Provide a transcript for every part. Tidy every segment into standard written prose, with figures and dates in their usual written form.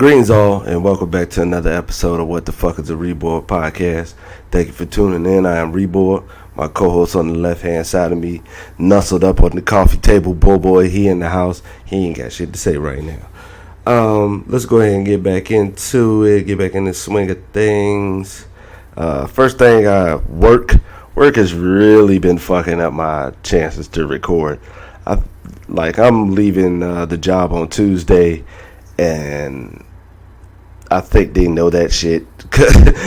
Greetings all, and welcome back to another episode of What the Fuck is a reborG podcast. Thank you for tuning in. I am reborG. My co-host on the left-hand side of me, nuzzled up on the coffee table. Boy, he in the house. He ain't got shit to say right now. Let's go ahead and get back into it. Get back in the swing of things. First thing, work. Work has really been fucking up my chances to record. I'm leaving the job on Tuesday, and I think they know that shit.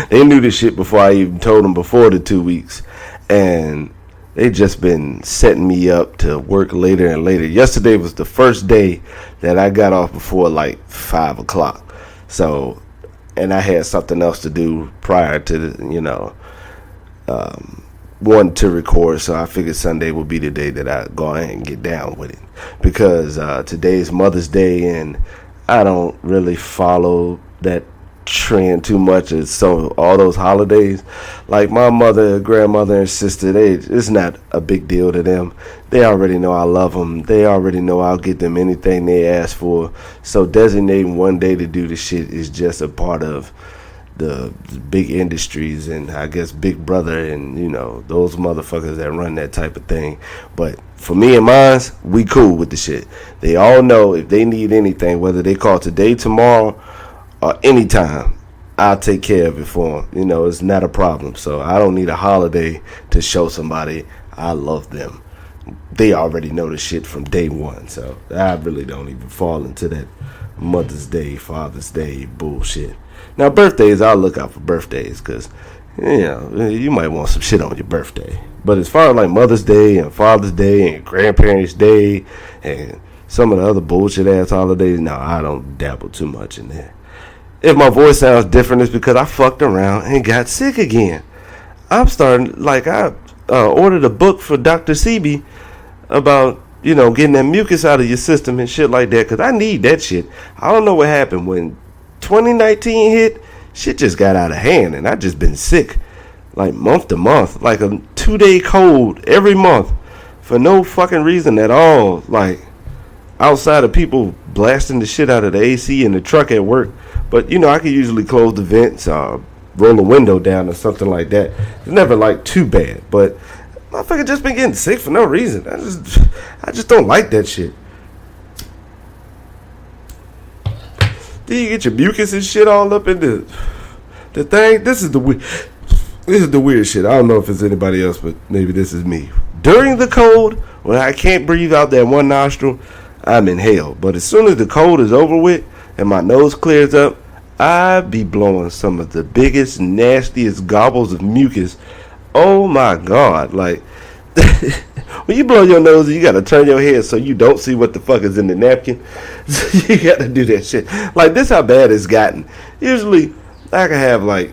They knew this shit before I even told them before the 2 weeks. And they just been setting me up to work later and later. Yesterday was the first day that I got off before like 5 o'clock. So, and I had something else to do prior to wanting to record. So I figured Sunday would be the day that I go ahead and get down with it. Because today's Mother's Day, and I don't really follow that trend too much. So all those holidays, like my mother, grandmother, and sister, it's not a big deal to them. They already know I love them. They already know I'll get them anything they ask for. So designating one day to do the shit is just a part of the big industries, and I guess Big Brother, and those motherfuckers that run that type of thing. But for me and mine, we cool with the shit. They all know if they need anything, whether they call today, tomorrow, or anytime, I'll take care of it for them. It's not a problem. So I don't need a holiday to show somebody I love them. They already know the shit from day one. So I really don't even fall into that Mother's Day, Father's Day bullshit. Now, birthdays, I'll look out for birthdays because, you might want some shit on your birthday. But as far as like Mother's Day and Father's Day and Grandparents' Day and some of the other bullshit ass holidays, no, I don't dabble too much in there. If my voice sounds different, it's because I fucked around and got sick again. I'm starting, I ordered a book for Dr. Sebi about, getting that mucus out of your system and shit like that, because I need that shit. I don't know what happened when 2019 hit. Shit just got out of hand, and I just been sick like month to month, like a 2-day cold every month for no fucking reason at all, like outside of people blasting the shit out of the AC in the truck at work. But I can usually close the vents, roll the window down or something like that. It's never like too bad, but motherfucker just been getting sick for no reason. I just don't like that shit. Then you get your mucus and shit all up in the thing. This is the weird shit. I don't know if it's anybody else, but maybe this is me. During the cold, when I can't breathe out that one nostril, I'm in hell. But as soon as the cold is over with and my nose clears up, I be blowing some of the biggest, nastiest gobbles of mucus. Oh my God. Like, when you blow your nose, you gotta turn your head so you don't see what the fuck is in the napkin. You gotta do that shit. Like, this how bad it's gotten. Usually, I can have like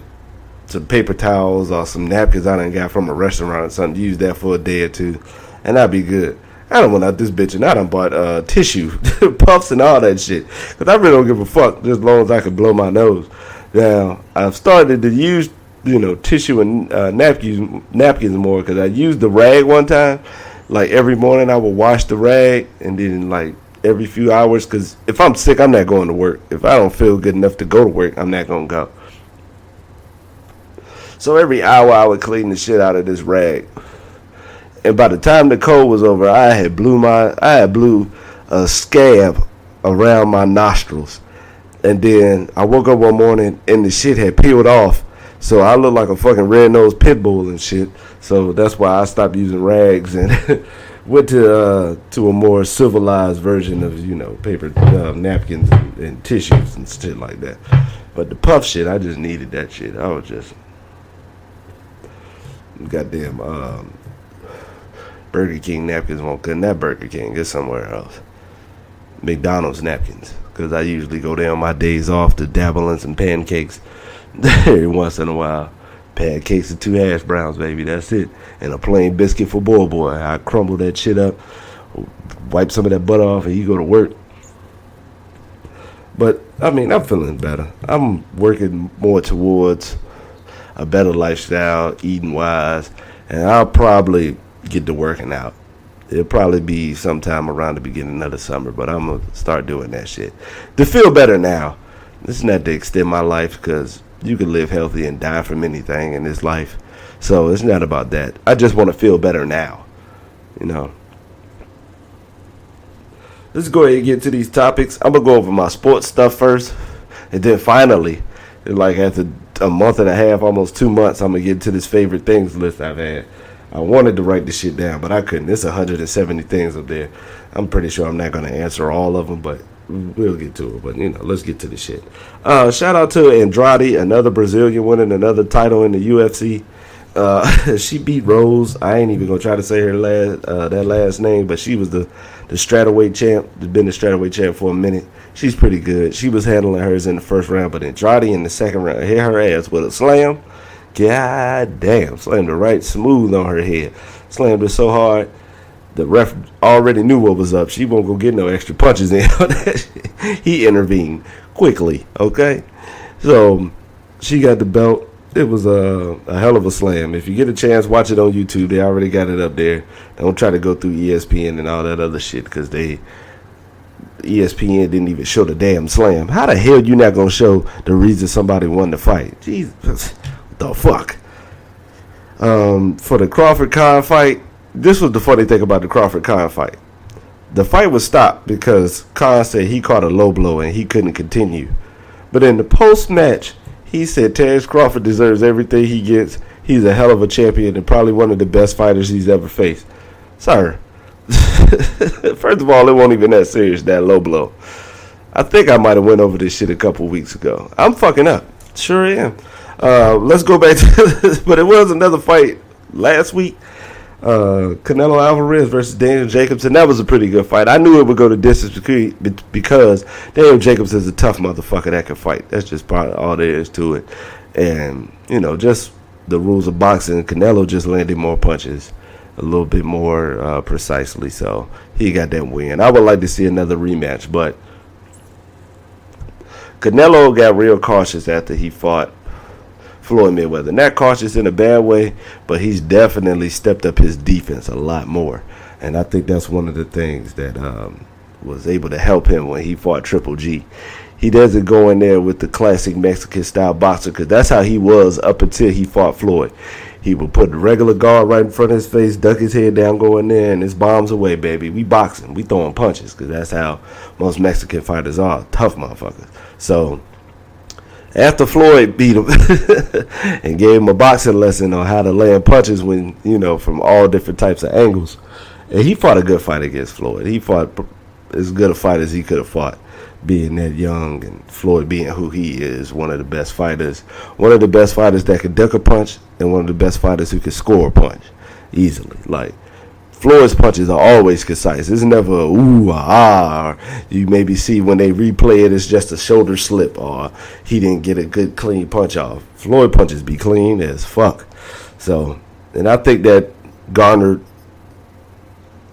some paper towels or some napkins I done got from a restaurant or something, use that for a day or two, and I'll be good. I done went out this bitch and I done bought tissue, puffs and all that shit. Because I really don't give a fuck just as long as I can blow my nose. Now, I've started to use, tissue and napkins more, because I used the rag one time. Like every morning I would wash the rag, and then like every few hours, because if I'm sick, I'm not going to work. If I don't feel good enough to go to work, I'm not going to go. So every hour I would clean the shit out of this rag. And by the time the cold was over, I had blew a scab around my nostrils. And then I woke up one morning and the shit had peeled off. So I looked like a fucking red-nosed pit bull and shit. So that's why I stopped using rags and went to a more civilized version of paper napkins and tissues and shit like that. But the puff shit, I just needed that shit. I was just goddamn Burger King napkins won't cut. Not Burger King, it's somewhere else. McDonald's napkins, because I usually go there on my days off to dabble in some pancakes every once in a while. Pancakes and 2 hash browns, baby, that's it. And a plain biscuit for boy. I crumble that shit up, wipe some of that butter off, and you go to work. But I'm feeling better. I'm working more towards a better lifestyle, eating wise, and I'll probably get to working out. It'll probably be sometime around the beginning of the summer, but I'm going to start doing that shit to feel better now. It's not to extend my life, because you can live healthy and die from anything in this life. So it's not about that. I just want to feel better now. Let's go ahead and get to these topics. I'm going to go over my sports stuff first. And then finally, like after a month and a half, almost 2 months, I'm going to get to this favorite things list I've had. I wanted to write this shit down, but I couldn't. There's 170 things up there. I'm pretty sure I'm not going to answer all of them, but we'll get to it. But, let's get to the shit. Shout out to Andrade, another Brazilian winning another title in the UFC. She beat Rose. I ain't even going to try to say her that last name, but she was the stratterweight champ. Been the stratterweight champ for a minute. She's pretty good. She was handling hers in the first round, but Andrade in the second round hit her ass with a slam. God damn, slammed her right smooth on her head. Slammed her so hard, the ref already knew what was up. She won't go get no extra punches in on that. He intervened quickly, okay? So she got the belt. It was a hell of a slam. If you get a chance, watch it on YouTube. They already got it up there. Don't try to go through ESPN and all that other shit, because ESPN didn't even show the damn slam. How the hell you not going to show the reason somebody won the fight? Jesus, what the fuck? For the Crawford-Khan fight, this was the funny thing about the Crawford-Khan fight. The fight was stopped because Khan said he caught a low blow and he couldn't continue. But in the post-match, he said Terrence Crawford deserves everything he gets. He's a hell of a champion and probably one of the best fighters he's ever faced. Sir, first of all, it wasn't even that serious, that low blow. I think I might have went over this shit a couple weeks ago. I'm fucking up. Sure am. Let's go back to this. But it was another fight last week. Canelo Alvarez versus Daniel Jacobs, and that was a pretty good fight. I knew it would go to distance because Daniel Jacobs is a tough motherfucker that can fight. That's just part of all there is to it. And, just the rules of boxing, Canelo just landed more punches a little bit more precisely, so he got that win. I would like to see another rematch, but Canelo got real cautious after he fought Floyd Mayweather. Not cautious in a bad way, but he's definitely stepped up his defense a lot more. And I think that's one of the things that was able to help him when he fought Triple G. He doesn't go in there with the classic Mexican-style boxer, because that's how he was up until he fought Floyd. He would put the regular guard right in front of his face, duck his head down, go in there, and it's bombs away, baby. We boxing. We throwing punches, because that's how most Mexican fighters are. Tough motherfuckers. So after Floyd beat him and gave him a boxing lesson on how to land punches when, from all different types of angles, and he fought a good fight against Floyd. He fought as good a fight as he could have fought, being that young, and Floyd being who he is, one of the best fighters that could duck a punch, and one of the best fighters who could score a punch easily. Like, Floyd's punches are always concise. It's never a ooh, or you maybe see when they replay it, it's just a shoulder slip, or he didn't get a good clean punch off. Floyd punches be clean as fuck. So, and I think that garnered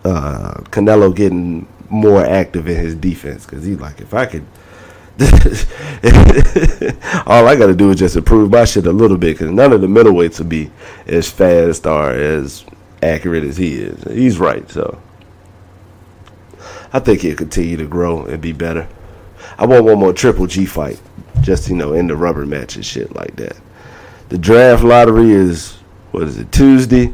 Canelo getting more active in his defense, because he's like, if I could all I got to do is just improve my shit a little bit, because none of the middleweights will be as fast or as accurate as he is. He's right, so I think he'll continue to grow and be better. I want one more Triple G fight, just in the rubber match and shit like that. The draft lottery is, Tuesday?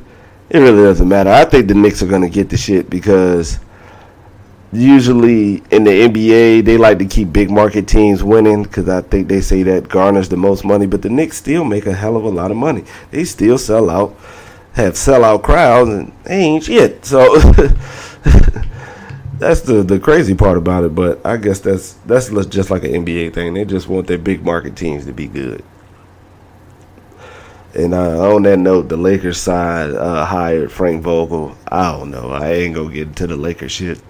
It really doesn't matter. I think the Knicks are going to get the shit, because usually in the NBA, they like to keep big market teams winning, because I think they say that garners the most money. But the Knicks still make a hell of a lot of money. They still sell out, have sellout crowds, and they ain't shit. So that's the crazy part about it. But I guess that's just like an NBA thing. They just want their big market teams to be good. And on that note, the Lakers side hired Frank Vogel. I don't know. I ain't gonna get into the Lakers shit.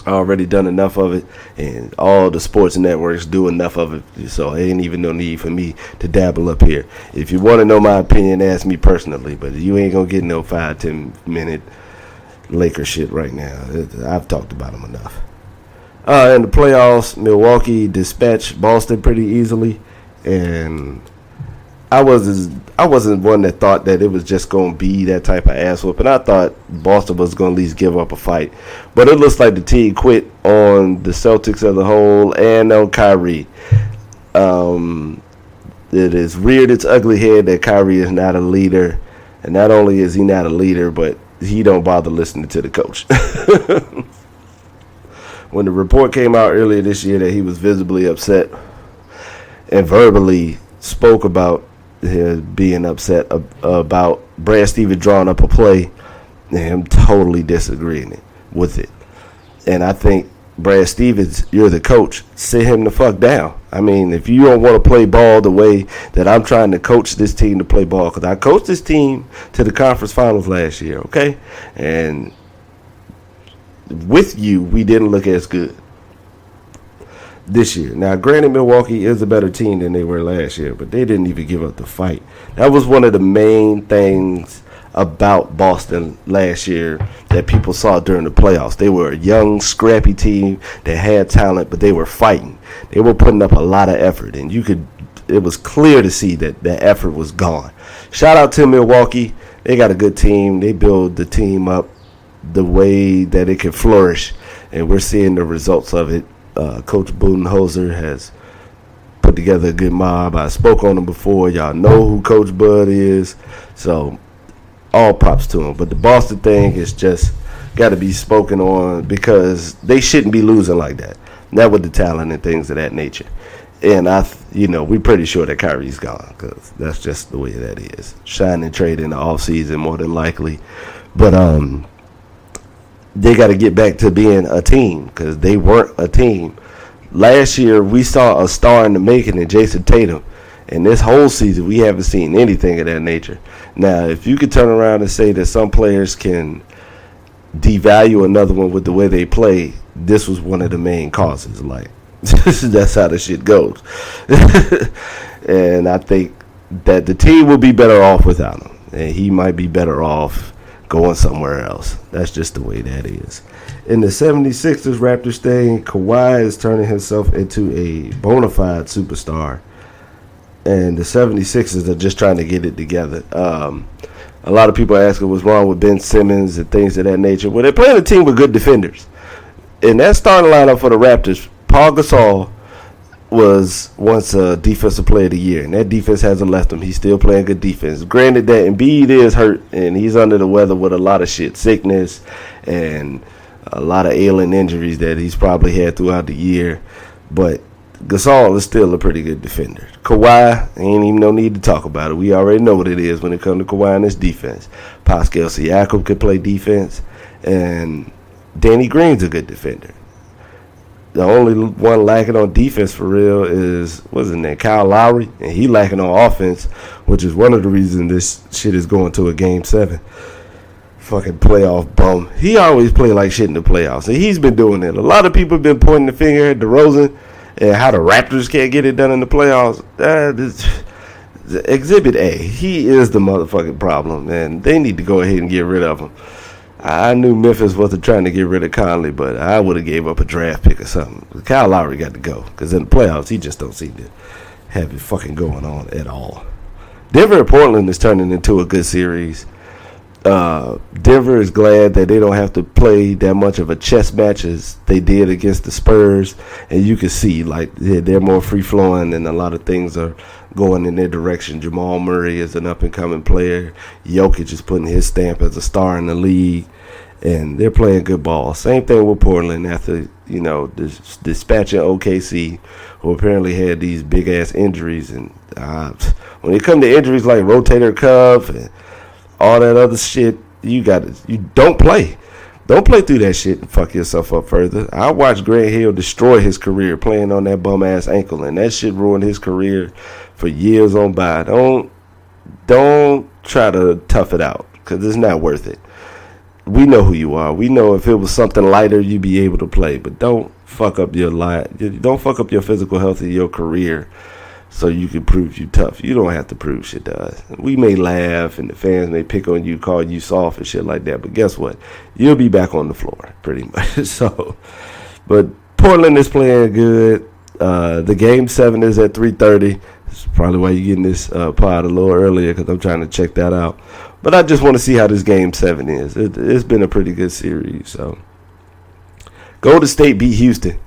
I already done enough of it, and all the sports networks do enough of it, so ain't even no need for me to dabble up here. If you want to know my opinion, ask me personally, but you ain't gonna get no 5-10 minute Laker shit right now. I've talked about them enough. In the playoffs, Milwaukee dispatched Boston pretty easily, and I wasn't one that thought that it was just going to be that type of ass whooping. I thought Boston was going to at least give up a fight. But it looks like the team quit on the Celtics as a whole and on Kyrie. It is reared its ugly head that Kyrie is not a leader. And not only is he not a leader, but he don't bother listening to the coach. When the report came out earlier this year that he was visibly upset and verbally spoke about his being upset about Brad Stevens drawing up a play, and him totally disagreeing with it. And I think Brad Stevens, you're the coach. Sit him the fuck down. I mean, if you don't want to play ball the way that I'm trying to coach this team to play ball, because I coached this team to the conference finals last year, okay? And with you, we didn't look as good this year. Now, granted, Milwaukee is a better team than they were last year, but they didn't even give up the fight. That was one of the main things about Boston last year that people saw during the playoffs. They were a young, scrappy team that had talent, but they were fighting. They were putting up a lot of effort, and it was clear to see that that effort was gone. Shout out to Milwaukee. They got a good team. They build the team up the way that it can flourish, and we're seeing the results of it. Coach Budenholzer has put together a good mob. I spoke on him before. Y'all know who Coach Bud is, so all props to him. But the Boston thing is just got to be spoken on because they shouldn't be losing like that. Not with the talent and things of that nature. And we're pretty sure that Kyrie's gone because that's just the way that is. Signing trade in the offseason more than likely. But they got to get back to being a team because they weren't a team. Last year, we saw a star in the making in Jason Tatum. And this whole season, we haven't seen anything of that nature. Now, if you could turn around and say that some players can devalue another one with the way they play, this was one of the main causes. Like, that's how the shit goes. And I think that the team will be better off without him. And he might be better off going somewhere else. That's just the way that is. In the 76ers Raptors thing, Kawhi is turning himself into a bona fide superstar. And the 76ers are just trying to get it together. A lot of people are asking what's wrong with Ben Simmons and things of that nature. Well, they're playing a team with good defenders. In that starting lineup for the Raptors, Paul Gasol was once a defensive player of the year, and that defense hasn't left him. He's still playing good defense. Granted that Embiid is hurt, and he's under the weather with a lot of shit, sickness, and a lot of ailing injuries that he's probably had throughout the year. But Gasol is still a pretty good defender. Kawhi, ain't even no need to talk about it. We already know what it is when it comes to Kawhi and his defense. Pascal Siakam could play defense, and Danny Green's a good defender. The only one lacking on defense for real is, what's his name, Kyle Lowry, and he lacking on offense, which is one of the reasons this shit is going to a Game 7. Fucking playoff bum. He always play like shit in the playoffs, and he's been doing it. A lot of people have been pointing the finger at DeRozan and how the Raptors can't get it done in the playoffs. Exhibit A. He is the motherfucking problem, and they need to go ahead and get rid of him. I knew Memphis wasn't trying to get rid of Conley, but I would have gave up a draft pick or something. Kyle Lowry got to go, because in the playoffs, he just don't seem to have it fucking going on at all. Denver and Portland is turning into a good series. Denver is glad that they don't have to play that much of a chess match as they did against the Spurs, and you can see like they're more free flowing and a lot of things are going in their direction. Jamal Murray is an up and coming player. Jokic is putting his stamp as a star in the league, and they're playing good ball. Same thing with Portland after dispatching OKC, who apparently had these big ass injuries, and when it comes to injuries like rotator cuff and all that other shit, you don't play. Don't play through that shit and fuck yourself up further. I watched Grant Hill destroy his career playing on that bum ass ankle, and that shit ruined his career for years on by. Don't try to tough it out, because it's not worth it. We know who you are. We know if it was something lighter, you'd be able to play, but don't fuck up your life. Don't fuck up your physical health and your career so you can prove you tough. You don't have to prove shit to us. We may laugh and the fans may pick on you, call you soft and shit like that, but guess what? You'll be back on the floor pretty much. So, but Portland is playing good. The Game 7 is at 3:30. That's probably why you're getting this pod a little earlier, because I'm trying to check that out. But I just want to see how this Game 7 is. It's been a pretty good series. So, Golden State beat Houston,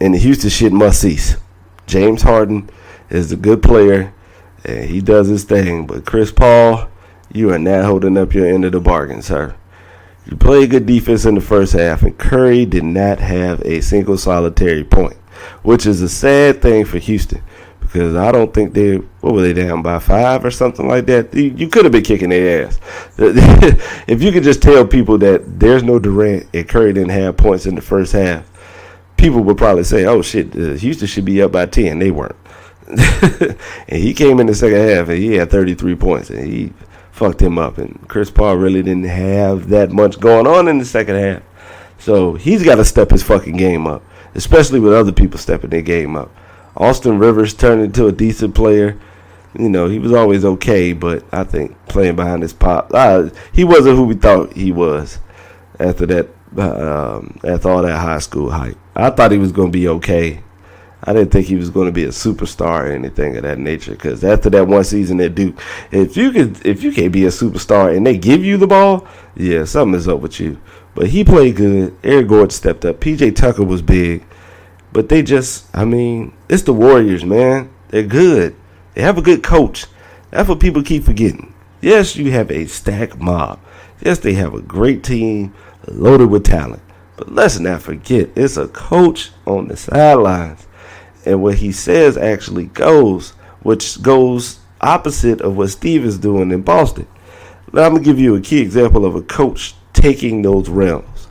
and the Houston shit must cease. James Harden is a good player, and he does his thing. But Chris Paul, you are not holding up your end of the bargain, sir. You played good defense in the first half, and Curry did not have a single solitary point, which is a sad thing for Houston because I don't think what were they down by 5 or something like that? You could have been kicking their ass. If you could just tell people that there's no Durant and Curry didn't have points in the first half, people would probably say, oh shit, Houston should be up by 10. They weren't. And he came in the second half and he had 33 points and he fucked him up. And Chris Paul really didn't have that much going on in the second half. So he's got to step his fucking game up, especially with other people stepping their game up. Austin Rivers turned into a decent player. You know, he was always okay, but I think playing behind his pop, he wasn't who we thought he was after that, after all that high school hype. I thought he was going to be okay. I didn't think he was going to be a superstar or anything of that nature. Because after that one season at Duke, if you can't be a superstar and they give you the ball, yeah, something is up with you. But he played good. Eric Gordon stepped up. PJ Tucker was big. But they just, it's the Warriors, man. They're good. They have a good coach. That's what people keep forgetting. Yes, you have a stacked mob. Yes, they have a great team loaded with talent. But let's not forget, it's a coach on the sidelines. And what he says actually goes, which goes opposite of what Steve is doing in Boston. Now, I'm going to give you a key example of a coach taking those realms.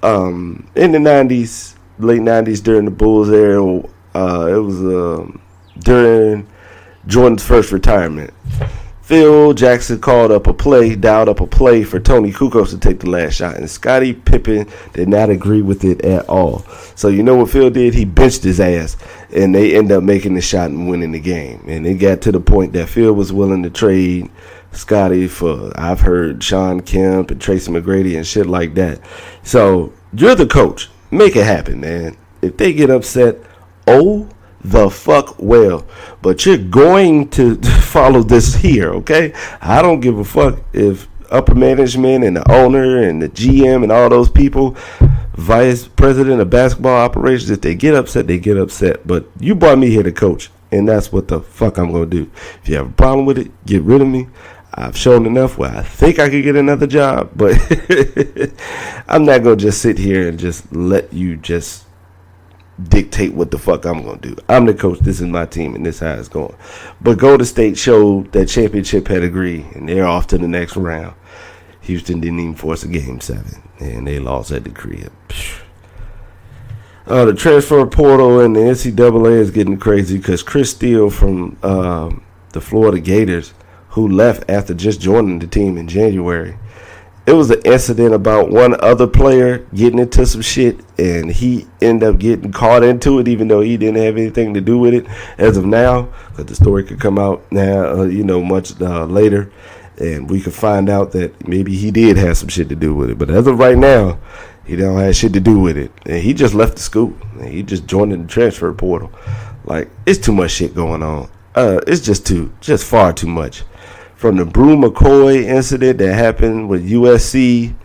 In the 90s, late 90s, during the Bulls era, it was during Jordan's first retirement. Phil Jackson dialed up a play for Tony Kukoc to take the last shot, and Scottie Pippen did not agree with it at all. So you know what Phil did? He benched his ass, and they ended up making the shot and winning the game. And it got to the point that Phil was willing to trade Scottie for, I've heard, Sean Kemp and Tracy McGrady and shit like that. So you're the coach. Make it happen, man. If they get upset, the fuck well. But you're going to follow this here, okay? I don't give a fuck if upper management and the owner and the GM and all those people, vice president of basketball operations, if they get upset, they get upset. But you brought me here to coach, and that's what the fuck I'm going to do. If you have a problem with it, get rid of me. I've shown enough where I think I could get another job, but I'm not going to just sit here and just let you just dictate what the fuck I'm going to do. I'm the coach. This is my team, and this is how it's going. But Golden State showed that championship pedigree, and they're off to the next round. Houston didn't even force a game 7, and they lost at the crib. The transfer portal and the NCAA is getting crazy because Chris Steele from the Florida Gators, who left after just joining the team in January. It was an incident about one other player getting into some shit, and he ended up getting caught into it, even though he didn't have anything to do with it as of now, because the story could come out now, much later, and we could find out that maybe he did have some shit to do with it. But as of right now, he don't have shit to do with it, and he just left the school, and he just joined in the transfer portal. Like, it's too much shit going on. It's just far too much. From the Brew McCoy incident that happened with USC,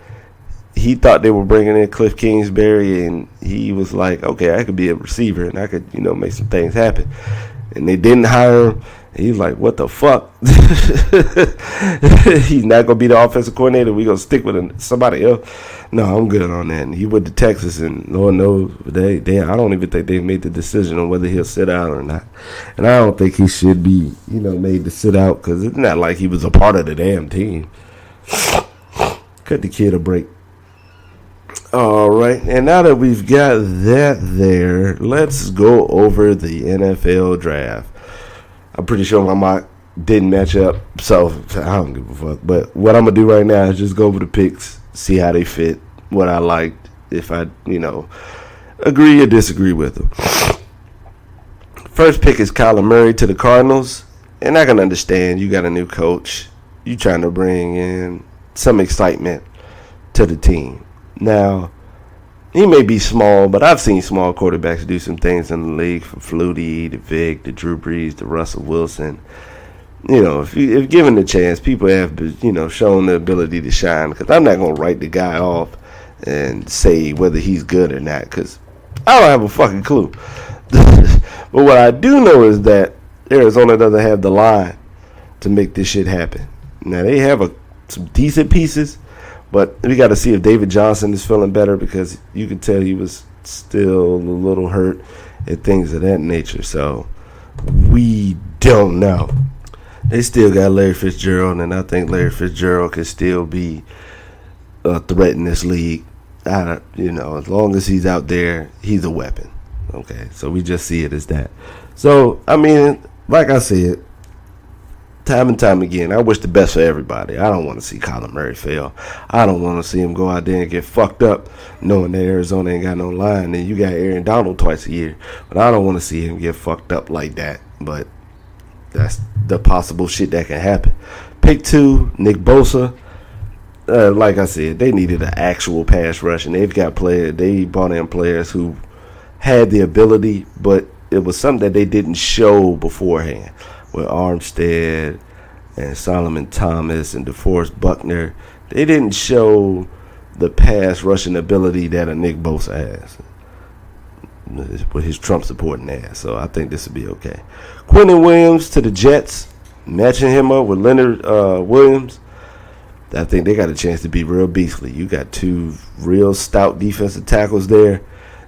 he thought they were bringing in Cliff Kingsbury, and he was like, okay, I could be a receiver, and I could, make some things happen. And they didn't hire him. And he's like, what the fuck? He's not going to be the offensive coordinator. We're going to stick with somebody else. No, I'm good on that. And he went to Texas, and Lord knows, I don't even think they've made the decision on whether he'll sit out or not. And I don't think he should be, made to sit out, because it's not like he was a part of the damn team. Cut the kid a break. All right, and now that we've got that there, let's go over the NFL draft. I'm pretty sure my mock didn't match up, so I don't give a fuck. But what I'm going to do right now is just go over the picks, see how they fit, what I liked, if I, agree or disagree with them. First pick is Kyler Murray to the Cardinals, and I can understand you got a new coach. You trying to bring in some excitement to the team. Now, he may be small, but I've seen small quarterbacks do some things in the league, from Flutie to Vic to Drew Brees to Russell Wilson. If given the chance, people have, shown the ability to shine. Because I'm not going to write the guy off and say whether he's good or not, because I don't have a fucking clue. But what I do know is that Arizona doesn't have the line to make this shit happen. Now, they have some decent pieces, but we got to see if David Johnson is feeling better, because you can tell he was still a little hurt and things of that nature. So we don't know. They still got Larry Fitzgerald, and I think Larry Fitzgerald can still be a threat in this league. As long as he's out there, he's a weapon. Okay, so we just see it as that. So, I mean, like I said, time and time again, I wish the best for everybody. I don't want to see Kyler Murray fail. I don't want to see him go out there and get fucked up knowing that Arizona ain't got no line. And you got Aaron Donald twice a year. But I don't want to see him get fucked up like that. But that's the possible shit that can happen. Pick 2, Nick Bosa. Like I said, they needed an actual pass rush. And they've got players. They brought in players who had the ability, but it was something that they didn't show beforehand. With Armstead and Solomon Thomas and DeForest Buckner, they didn't show the pass rushing ability that a Nick Bosa has with his Trump supporting ass. So I think this will be okay. Quentin Williams to the Jets, matching him up with Leonard Williams. I think they got a chance to be real beastly. You got 2 real stout defensive tackles there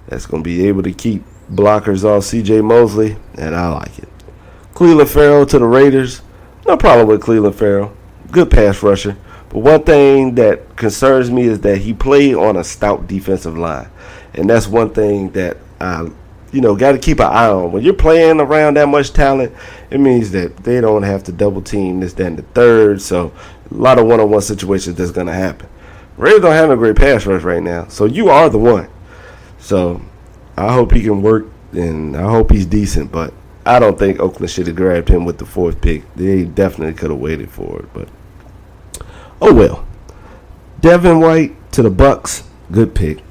that's going to be able to keep blockers off C.J. Mosley, and I like it. Cleveland Farrell to the Raiders. No problem with Cleveland Farrell. Good pass rusher. But one thing that concerns me is that he played on a stout defensive line. And that's one thing that I got to keep an eye on. When you're playing around that much talent, it means that they don't have to double team this, that, and the third. So a lot of one-on-one situations that's going to happen. Raiders don't have a great pass rush right now. So you are the one. So I hope he can work, and I hope he's decent, but I don't think Oakland should have grabbed him with the 4th pick. They definitely could have waited for it, but oh well. Devin White to the Bucks, good pick.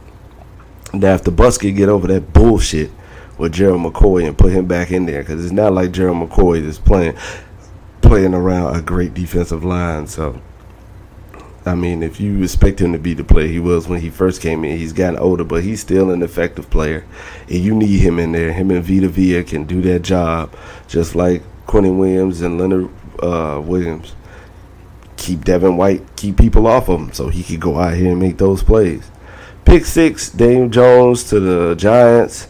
Now, if the Bucks can get over that bullshit with Gerald McCoy and put him back in there, because it's not like Gerald McCoy is playing around a great defensive line. So, I mean, if you expect him to be the player he was when he first came in, he's gotten older, but he's still an effective player. And you need him in there. Him and Vita Vea can do that job, just like Quentin Williams and Leonard Williams. Keep Devin White, keep people off of him so he could go out here and make those plays. Pick 6, Daniel Jones to the Giants.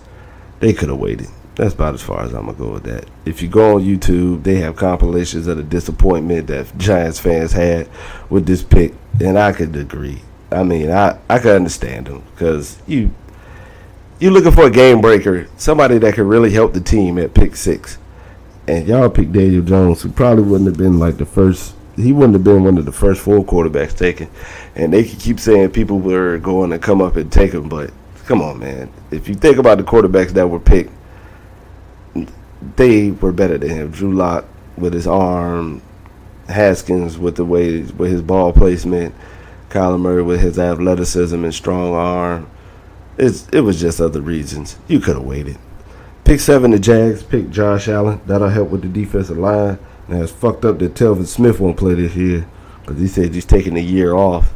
They could have waited. That's about as far as I'm going to go with that. If you go on YouTube, they have compilations of the disappointment that Giants fans had with this pick, and I could agree. I mean, I could understand them, because you're looking for a game breaker, somebody that could really help the team at pick 6. And y'all picked Daniel Jones, who probably wouldn't have been like the first. He wouldn't have been one of the first 4 quarterbacks taken. And they could keep saying people were going to come up and take him, but come on, man. If you think about the quarterbacks that were picked, they were better than him. Drew Lock with his arm, Haskins with his ball placement, Kyler Murray with his athleticism and strong arm. It was just other reasons. You could have waited. Pick 7, the Jags pick Josh Allen. That'll help with the defensive line. Now, it's fucked up that Telvin Smith won't play this year, because he said he's taking a year off.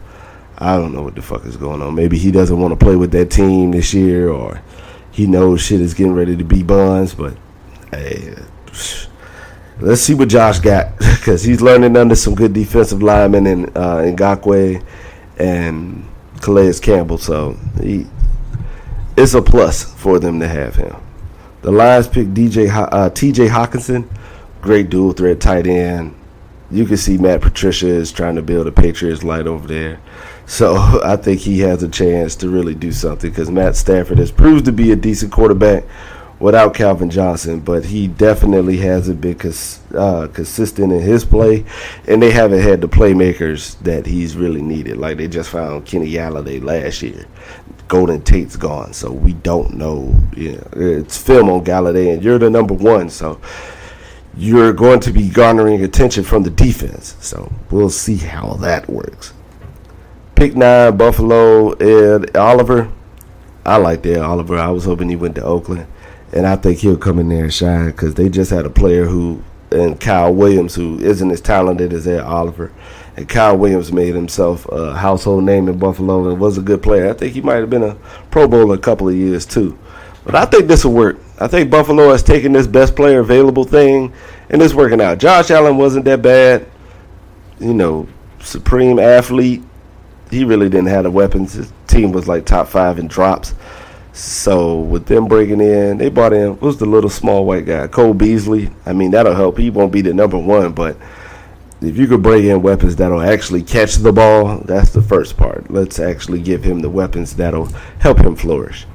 I don't know what the fuck is going on. Maybe he doesn't want to play with that team this year, or he knows shit is getting ready to be buns. But hey, let's see what Josh got, because he's learning under some good defensive linemen in Ngakoue and Calais Campbell. So it's a plus for them to have him. The Lions pick T.J. Hawkinson. Great dual threat tight end. You can see Matt Patricia is trying to build a Patriots light over there. So I think he has a chance to really do something, because Matt Stafford has proved to be a decent quarterback without Calvin Johnson, but he definitely hasn't been consistent in his play, and they haven't had the playmakers that he's really needed. Like, they just found Kenny Galladay last year. Golden Tate's gone, so we don't know. It's film on Galladay, and you're the number 1, so you're going to be garnering attention from the defense. So we'll see how that works. Pick 9, Buffalo, Ed Oliver. I like Ed Oliver. I was hoping he went to Oakland, and I think he'll come in there and shine, because they just had a player and Kyle Williams, who isn't as talented as Ed Oliver. And Kyle Williams made himself a household name in Buffalo and was a good player. I think he might have been a Pro Bowler a couple of years too. But I think this will work. I think Buffalo has taken this best player available thing, and it's working out. Josh Allen wasn't that bad. Supreme athlete. He really didn't have the weapons. His team was like top 5 in drops. So with them breaking in, they brought in, who's the little small white guy? Cole Beasley. I mean, that'll help. He won't be the number one, but if you could bring in weapons that'll actually catch the ball, that's the first part. Let's actually give him the weapons that'll help him flourish.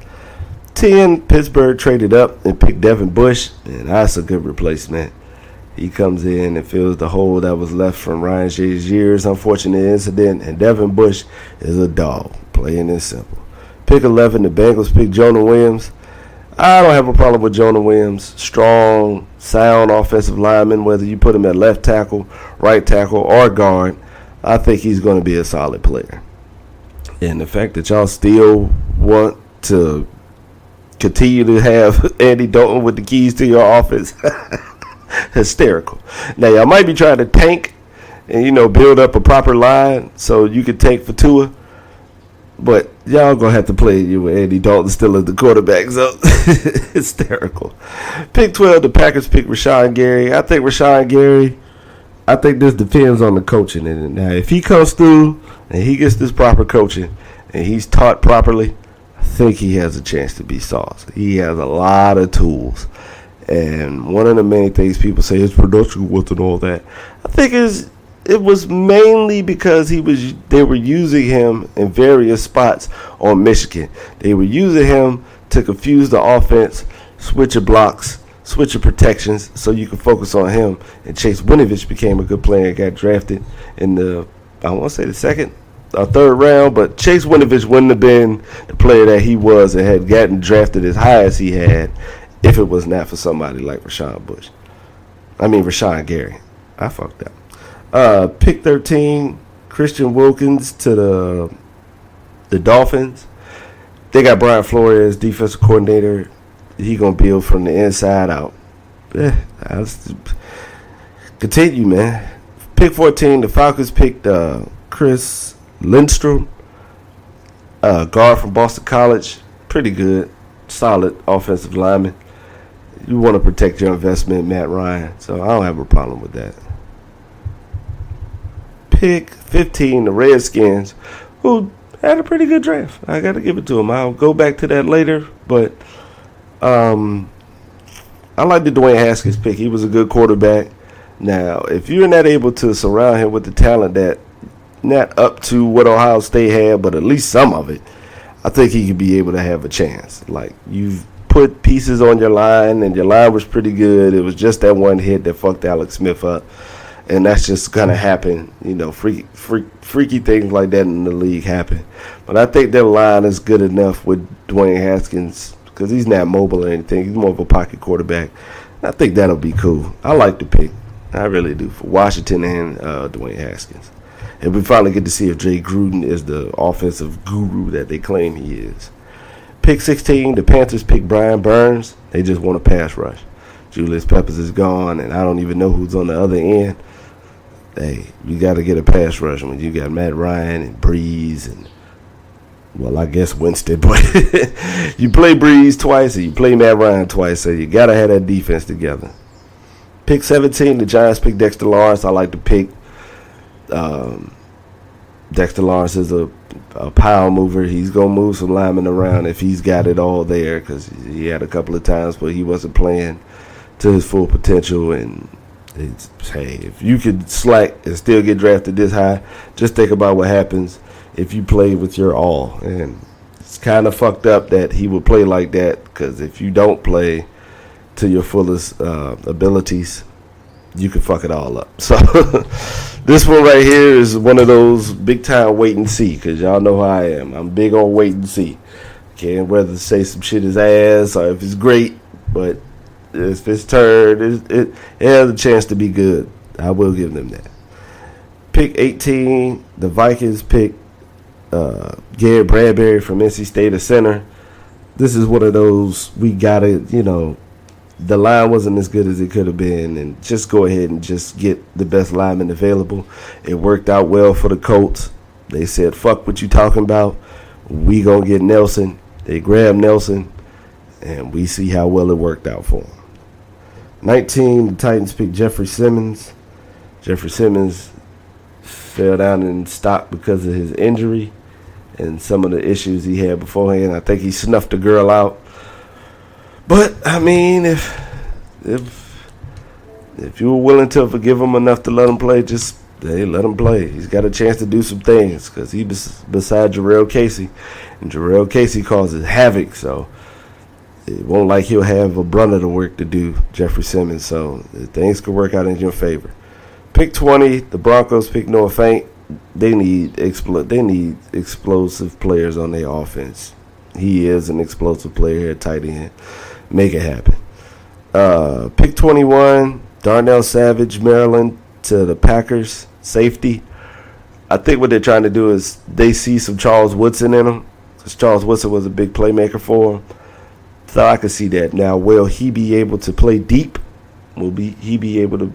10, Pittsburgh traded up and picked Devin Bush, and that's a good replacement. He comes in and fills the hole that was left from Ryan Shazier's unfortunate incident, and Devin Bush is a dog, plain and simple. Pick 11, the Bengals pick Jonah Williams. I don't have a problem with Jonah Williams. Strong, sound offensive lineman, whether you put him at left tackle, right tackle, or guard. I think he's going to be a solid player. And the fact that y'all still want to continue to have Andy Dalton with the keys to your offense, hysterical. Now, y'all might be trying to tank and, build up a proper line so you can tank for Tua. But y'all going to have to play you with Andy Dalton still as the quarterback. So, hysterical. Pick 12, the Packers pick Rashawn Gary. I think this depends on the coaching. And now, if he comes through and he gets this proper coaching and he's taught properly, I think he has a chance to be sauce. He has a lot of tools. And one of the main things people say his production wasn't all that. I think it was mainly because they were using him in various spots on Michigan. They were using him to confuse the offense, switch your blocks, switch your protections, so you could focus on him. And Chase Winovich became a good player and got drafted in the, I want to say the second or third round, but Chase Winovich wouldn't have been the player that he was and had gotten drafted as high as he had if it was not for somebody like Rashawn Gary. I fucked up. Pick 13, Christian Wilkins to the Dolphins. They got Brian Flores, defensive coordinator. He going to build from the inside out. Continue, man. Pick 14, the Falcons picked Chris Lindstrom, guard from Boston College. Pretty good, solid offensive lineman. You want to protect your investment, Matt Ryan. So I don't have a problem with that. Pick 15, the Redskins, who had a pretty good draft. I got to give it to them. I'll go back to that later, but I like the Dwayne Haskins pick. He was a good quarterback. Now, if you're not able to surround him with the talent that not up to what Ohio State had, but at least some of it, I think he could be able to have a chance. Like, you've put pieces on your line, and your line was pretty good. It was just that one hit that fucked Alex Smith up. And that's just going to happen. Freaky things like that in the league happen. But I think their line is good enough with Dwayne Haskins because he's not mobile or anything. He's more of a pocket quarterback. I think that'll be cool. I like the pick. I really do. For Washington and Dwayne Haskins. And we finally get to see if Jay Gruden is the offensive guru that they claim he is. Pick 16, the Panthers pick Brian Burns. They just want a pass rush. Julius Peppers is gone, and I don't even know who's on the other end. Hey, you got to get a pass rush when you got Matt Ryan and Breeze and, well, I guess Winston. But you play Breeze twice and you play Matt Ryan twice, so you got to have that defense together. Pick 17, the Giants pick Dexter Lawrence. I like to pick Dexter Lawrence is a power mover. He's going to move some linemen around if he's got it all there because he had a couple of times where he wasn't playing to his full potential. And hey, if you could slack and still get drafted this high, just think about what happens if you play with your all. And it's kind of fucked up that he would play like that because if you don't play to your fullest abilities, you can fuck it all up. So this one right here is one of those big time wait and see because y'all know how I am. I'm big on wait and see. Can't whether say some shit is ass or if it's great, but if it's turd, it has a chance to be good. I will give them that. Pick 18, the Vikings pick Garrett Bradbury from NC State, a center. This is one of those we got to, the line wasn't as good as it could have been, and just go ahead and just get the best lineman available. It worked out well for the Colts. They said, fuck what you talking about. We going to get Nelson. They grabbed Nelson. And we see how well it worked out for him. 19, the Titans picked Jeffrey Simmons. Jeffrey Simmons fell down in stock because of his injury and some of the issues he had beforehand. I think he snuffed a girl out. But, I mean, if you were willing to forgive him enough to let him play, just let him play. He's got a chance to do some things because he's beside Jarrell Casey. And Jarrell Casey causes havoc, so it won't like he'll have a brunt of the work to do, Jeffrey Simmons. So things could work out in your favor. Pick 20, the Broncos pick Noah Fant. They need explosive players on their offense. He is an explosive player at tight end. Make it happen. Pick 21, Darnell Savage, Maryland, to the Packers, safety. I think what they're trying to do is they see some Charles Woodson in him, because Charles Woodson was a big playmaker for him. So I can see that. Now, will he be able to play deep? Will he be able to,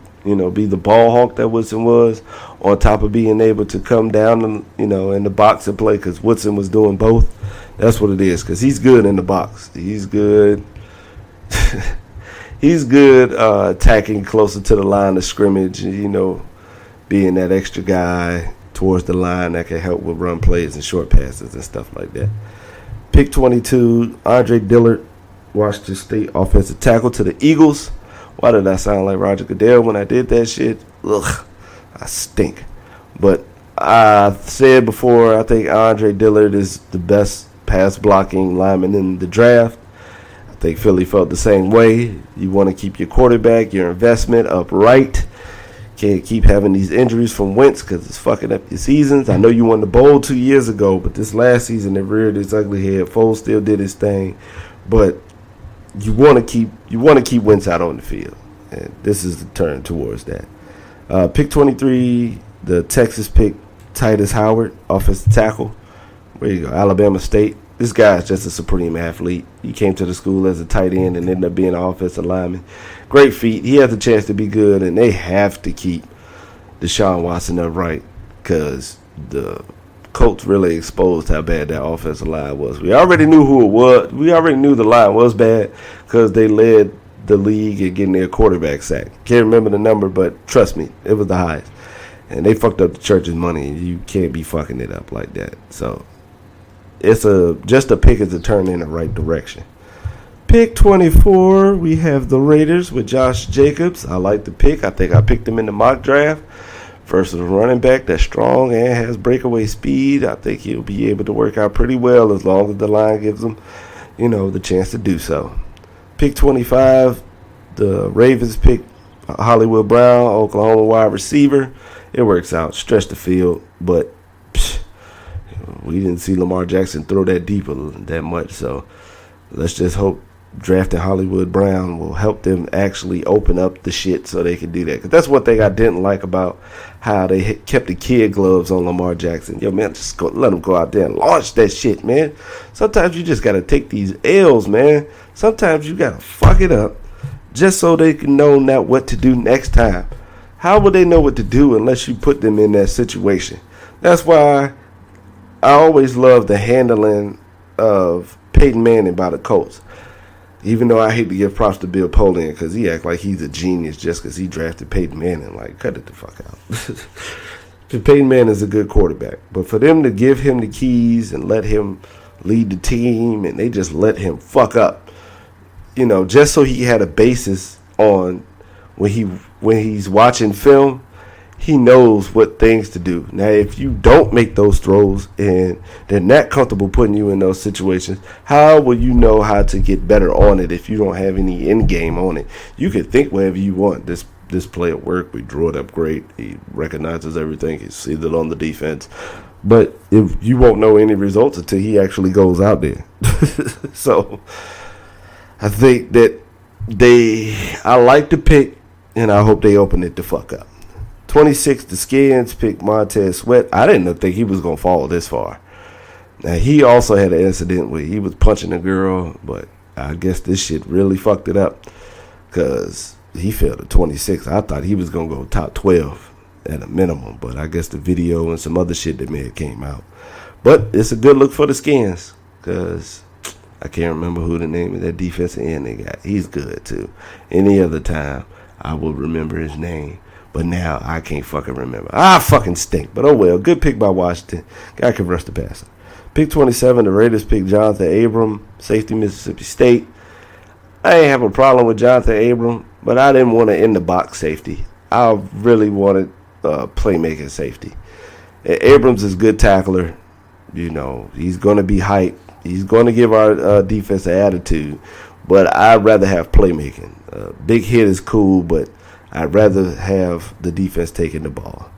be the ball hawk that Woodson was, on top of being able to come down and, in the box and play? Because Woodson was doing both. That's what it is. Because he's good in the box. He's good. He's good attacking closer to the line of scrimmage. Being that extra guy towards the line that can help with run plays and short passes and stuff like that. Pick 22, Andre Dillard, Washington State offensive tackle, to the Eagles. Why did I sound like Roger Goodell when I did that shit? Ugh, I stink. But I said before, I think Andre Dillard is the best pass blocking lineman in the draft. I think Philly felt the same way. You want to keep your quarterback, your investment upright. Can't keep having these injuries from Wentz because it's fucking up your seasons. I know you won the bowl 2 years ago, but this last season it reared its ugly head. Foles still did his thing, but you want to keep Wentz out on the field, and this is the turn towards that. Pick 23, the Texas pick Titus Howard, offensive tackle. Where you go, Alabama State. This guy's just a supreme athlete. He came to the school as a tight end and ended up being an offensive lineman. Great feet. He has a chance to be good, and they have to keep Deshaun Watson upright because the Colts really exposed how bad that offensive line was. We already knew who it was. We already knew the line was bad because they led the league in getting their quarterback sacked. Can't remember the number, but trust me, it was the highest. And they fucked up the church's money. You can't be fucking it up like that. So it's just a pick is a turn in the right direction. Pick 24, we have the Raiders with Josh Jacobs. I like the pick. I think I picked him in the mock draft. Versus a running back that's strong and has breakaway speed. I think he'll be able to work out pretty well as long as the line gives him, the chance to do so. Pick 25, the Ravens pick Hollywood Brown, Oklahoma wide receiver. It works out. Stretch the field, but we didn't see Lamar Jackson throw that deep that much. So let's just hope drafting Hollywood Brown will help them actually open up the shit so they can do that. Because that's one thing I didn't like about how they kept the kid gloves on Lamar Jackson. Yo, man, just let him go out there and launch that shit, man. Sometimes you just got to take these L's, man. Sometimes you got to fuck it up just so they can know now what to do next time. How would they know what to do unless you put them in that situation? That's why I always love the handling of Peyton Manning by the Colts. Even though I hate to give props to Bill Polian because he act like he's a genius just because he drafted Peyton Manning. Like, cut it the fuck out. Peyton Manning is a good quarterback. But for them to give him the keys and let him lead the team and they just let him fuck up, just so he had a basis on when he's watching film, he knows what things to do. Now, if you don't make those throws and they're not comfortable putting you in those situations, how will you know how to get better on it if you don't have any end game on it? You can think whatever you want. This play at work, we drew it up great. He recognizes everything. He sees it on the defense. But if you won't know any results until he actually goes out there. So I think that I like the pick, and I hope they open it the fuck up. 26, the Skins picked Montez Sweat. I didn't think he was going to fall this far. Now, he also had an incident where he was punching a girl, but I guess this shit really fucked it up because he fell to 26. I thought he was going to go top 12 at a minimum, but I guess the video and some other shit that may have came out. But it's a good look for the Skins because I can't remember who the name of that defensive end they got. He's good too. Any other time, I will remember his name. But now I can't fucking remember. I fucking stink. But oh well. Good pick by Washington. Guy can rush the passer. Pick 27, the Raiders pick Jonathan Abram, safety, Mississippi State. I ain't have a problem with Jonathan Abram, but I didn't want to in the box safety. I really wanted playmaking safety. Abrams is a good tackler. You know, he's going to be hyped. He's going to give our defense an attitude. But I'd rather have playmaking. Big hit is cool, but I'd rather have the defense taking the ball.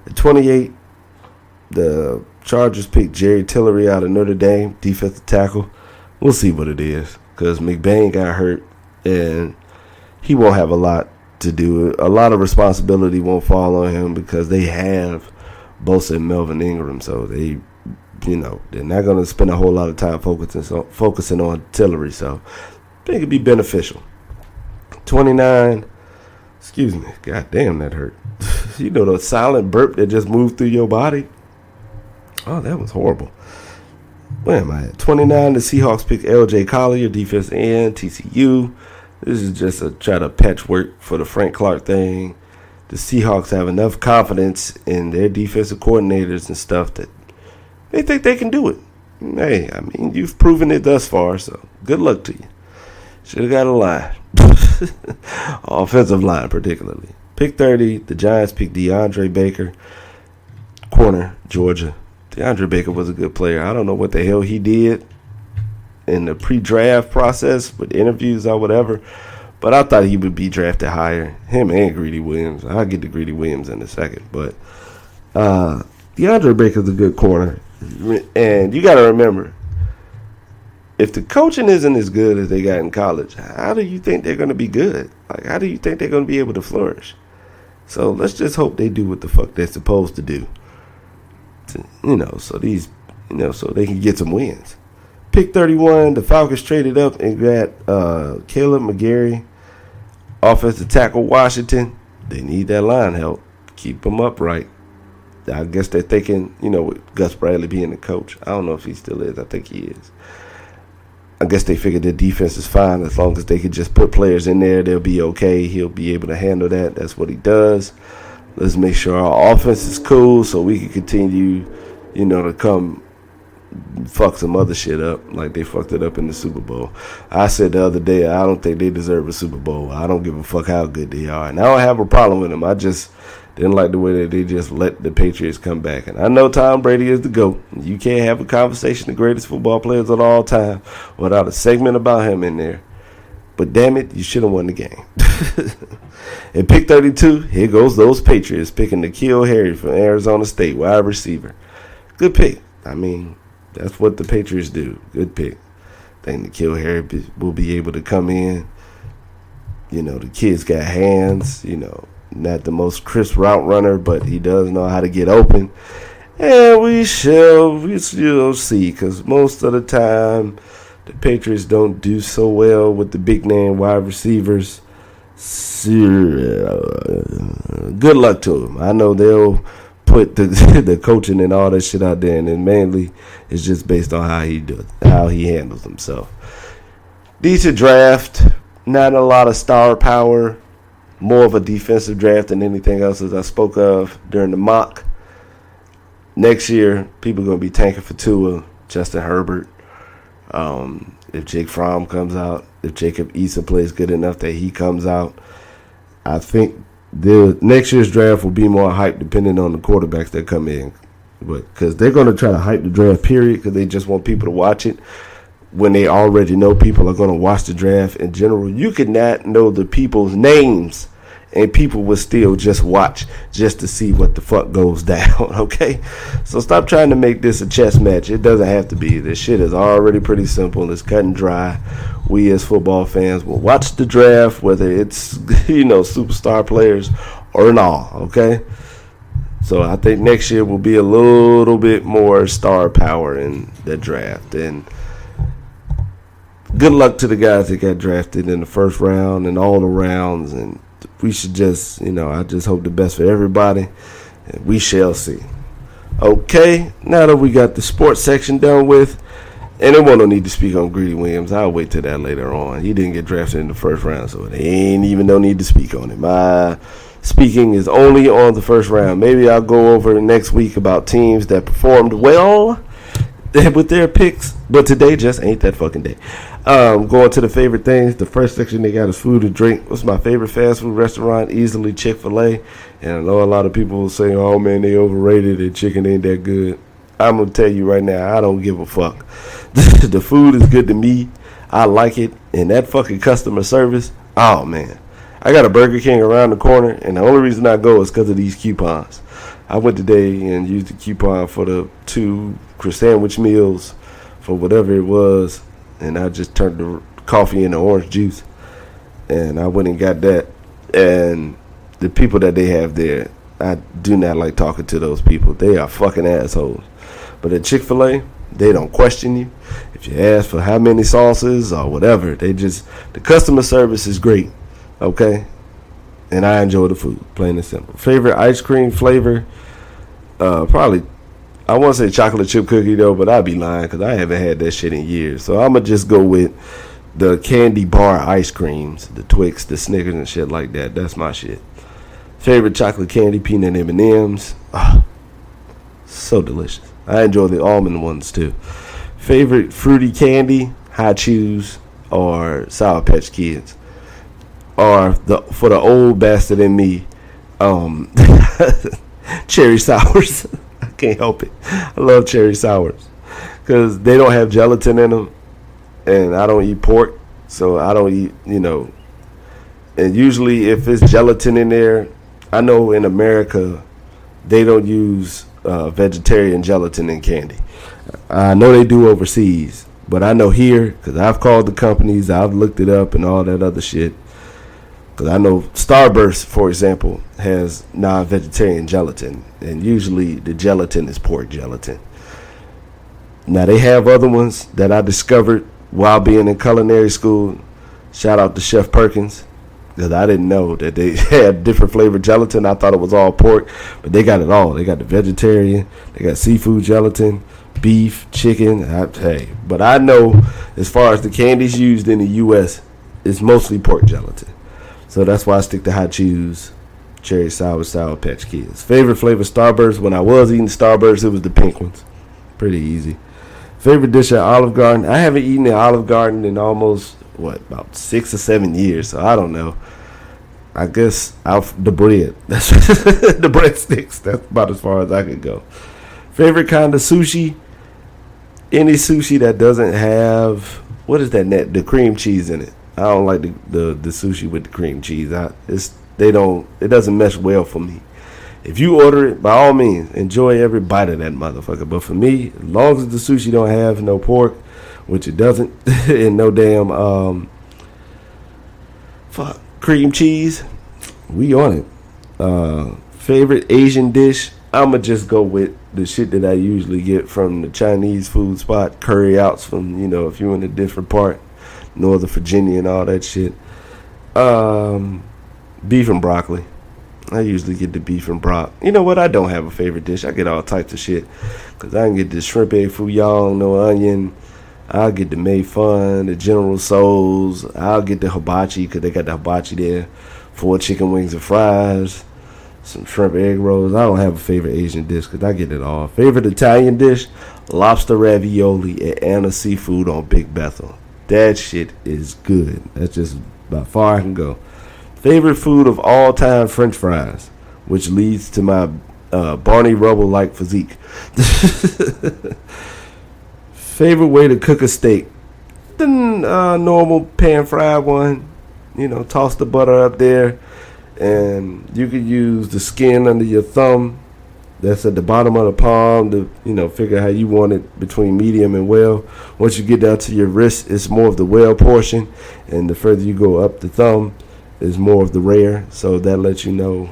At 28, the Chargers picked Jerry Tillery out of Notre Dame, defensive tackle. We'll see what it is, because McBain got hurt, and he won't have a lot to do. A lot of responsibility won't fall on him because they have Bosa and Melvin Ingram, so they, you know, they're not going to spend a whole lot of time focusing on Tillery, so I think it'd be beneficial. 29, excuse me, god damn, that hurt. You know the silent burp that just moved through your body? Oh, that was horrible. Where am I at? 29, the Seahawks pick L.J. Collier, defensive end, TCU. This is just a try to patchwork for the Frank Clark thing. The Seahawks have enough confidence in their defensive coordinators and stuff that they think they can do it. Hey, I mean, you've proven it thus far, so good luck to you. Should have got a line. Offensive line, particularly. Pick 30, the Giants pick DeAndre Baker, corner, Georgia. DeAndre Baker was a good player. I don't know what the hell he did in the pre-draft process with interviews or whatever, but I thought he would be drafted higher. Him and Greedy Williams. I'll get to Greedy Williams in a second, but DeAndre Baker's a good corner. And you got to remember, if the coaching isn't as good as they got in college, how do you think they're going to be good? Like, how do you think they're going to be able to flourish? So let's just hope they do what the fuck they're supposed to do. So they can get some wins. Pick 31, the Falcons traded up and got Caleb McGarry, offensive tackle, Washington. They need that line help. Keep them upright. I guess they're thinking, with Gus Bradley being the coach. I don't know if he still is. I think he is. I guess they figured their defense is fine as long as they could just put players in there. They'll be okay. He'll be able to handle that. That's what he does. Let's make sure our offense is cool so we can continue, to come fuck some other shit up like they fucked it up in the Super Bowl. I said the other day, I don't think they deserve a Super Bowl. I don't give a fuck how good they are. And I don't have a problem with them. I just didn't like the way that they just let the Patriots come back. And I know Tom Brady is the GOAT. You can't have a conversation the greatest football players of all time without a segment about him in there. But damn it, you should have won the game. And pick 32, here goes those Patriots picking N'Keal Harry from Arizona State, wide receiver. Good pick. I mean, that's what the Patriots do. Good pick. I think N'Keal Harry will be able to come in. The kid's got hands, not the most crisp route runner, but he does know how to get open. And we shall see, because most of the time the Patriots don't do so well with the big name wide receivers. Good luck to them. I know they'll put the coaching and all that shit out there, and then mainly it's just based on how he handles himself. Decent draft, not a lot of star power, more of a defensive draft than anything else, as I spoke of during the mock. Next year, people are going to be tanking for Tua, Justin Herbert. If Jake Fromm comes out, if Jacob Eason plays good enough that he comes out, I think the next year's draft will be more hype depending on the quarterbacks that come in. Because they're going to try to hype the draft, period, because they just want people to watch it. When they already know people are going to watch the draft in general, you could not know the people's names, and people will still just watch just to see what the fuck goes down, okay? So stop trying to make this a chess match. It doesn't have to be. This shit is already pretty simple. It's cut and dry. We as football fans will watch the draft, whether it's, superstar players or not, okay? So I think next year will be a little bit more star power in the draft. And good luck to the guys that got drafted in the first round and all the rounds. And we should just, I just hope the best for everybody. And we shall see. Okay, now that we got the sports section done with, And they won't no need to speak on Greedy Williams. I'll wait till that later on. He didn't get drafted in the first round, so they ain't even no need to speak on him. My speaking is only on the first round. Maybe I'll go over next week about teams that performed well with their picks, but today just ain't that fucking day. Going to the favorite things. The first section they got is food and drink. What's my favorite fast food restaurant? Easily Chick-fil-A. And I know a lot of people will say, oh man, they overrated and chicken ain't that good. I'm going to tell you right now, I don't give a fuck. The food is good to me. I like it. And that fucking customer service, oh man. I got a Burger King around the corner, and the only reason I go is because of these coupons. I went today and used the coupon for the 2 sandwich meals for whatever it was, and I just turned the coffee into orange juice, and I went and got that. And the people that they have there, I do not like talking to those people. They are fucking assholes. But at Chick-fil-A, they don't question you. If you ask for how many sauces or whatever, the customer service is great, okay? And I enjoy the food, plain and simple. Favorite ice cream flavor? Probably, I want to say chocolate chip cookie though, but I'd be lying because I haven't had that shit in years. So I'm going to just go with the candy bar ice creams, the Twix, the Snickers and shit like that. That's my shit. Favorite chocolate candy, peanut M&Ms. Oh, so delicious. I enjoy the almond ones too. Favorite fruity candy, High Chews or Sour Patch Kids. Or for the old bastard in me, cherry sours. I can't help it. I love cherry sours because they don't have gelatin in them, and I don't eat pork, so I don't eat, and usually if it's gelatin in there, I know in America they don't use vegetarian gelatin in candy. I know they do overseas, but I know here because I've called the companies, I've looked it up and all that other shit. Because I know Starburst, for example, has non-vegetarian gelatin. And usually the gelatin is pork gelatin. Now, they have other ones that I discovered while being in culinary school. Shout out to Chef Perkins. Because I didn't know that they had different flavored gelatin. I thought it was all pork. But they got it all. They got the vegetarian. They got seafood gelatin, beef, chicken. But I know as far as the candies used in the U.S., it's mostly pork gelatin. So that's why I stick to Hot Chews, cherry sour, Sour Patch Kids. Favorite flavor, Starburst. When I was eating Starburst, it was the pink ones. Pretty easy. Favorite dish at Olive Garden. I haven't eaten at Olive Garden in almost, about 6 or 7 years. So I don't know. I guess the bread. That's the breadsticks. That's about as far as I could go. Favorite kind of sushi. Any sushi that doesn't have, what is that, the cream cheese in it. I don't like the sushi with the cream cheese. It doesn't mesh well for me. If you order it, by all means, enjoy every bite of that motherfucker. But for me, as long as the sushi don't have no pork, which it doesn't, and no damn cream cheese, we on it. Favorite Asian dish, I'ma just go with the shit that I usually get from the Chinese food spot, curry outs from, if you're in a different part. Northern Virginia and all that shit. Beef and broccoli. I usually get the beef and brock. You know what? I don't have a favorite dish. I get all types of shit. Because I can get the shrimp egg fouillon, no onion. I'll get the mei fun, the General Tso's. I'll get the hibachi because they got the hibachi there. 4 chicken wings and fries. Some shrimp egg rolls. I don't have a favorite Asian dish because I get it all. Favorite Italian dish? Lobster ravioli at Anna Seafood on Big Bethel. That shit is good. That's just by far I can go. Favorite food of all time, French fries, which leads to my Barney Rubble-like physique. Favorite way to cook a steak? The normal pan-fried one. Toss the butter up there, and you could use the skin under your thumb. That's at the bottom of the palm to, figure how you want it between medium and well. Once you get down to your wrist, it's more of the well portion. And the further you go up the thumb, is more of the rare. So that lets you know,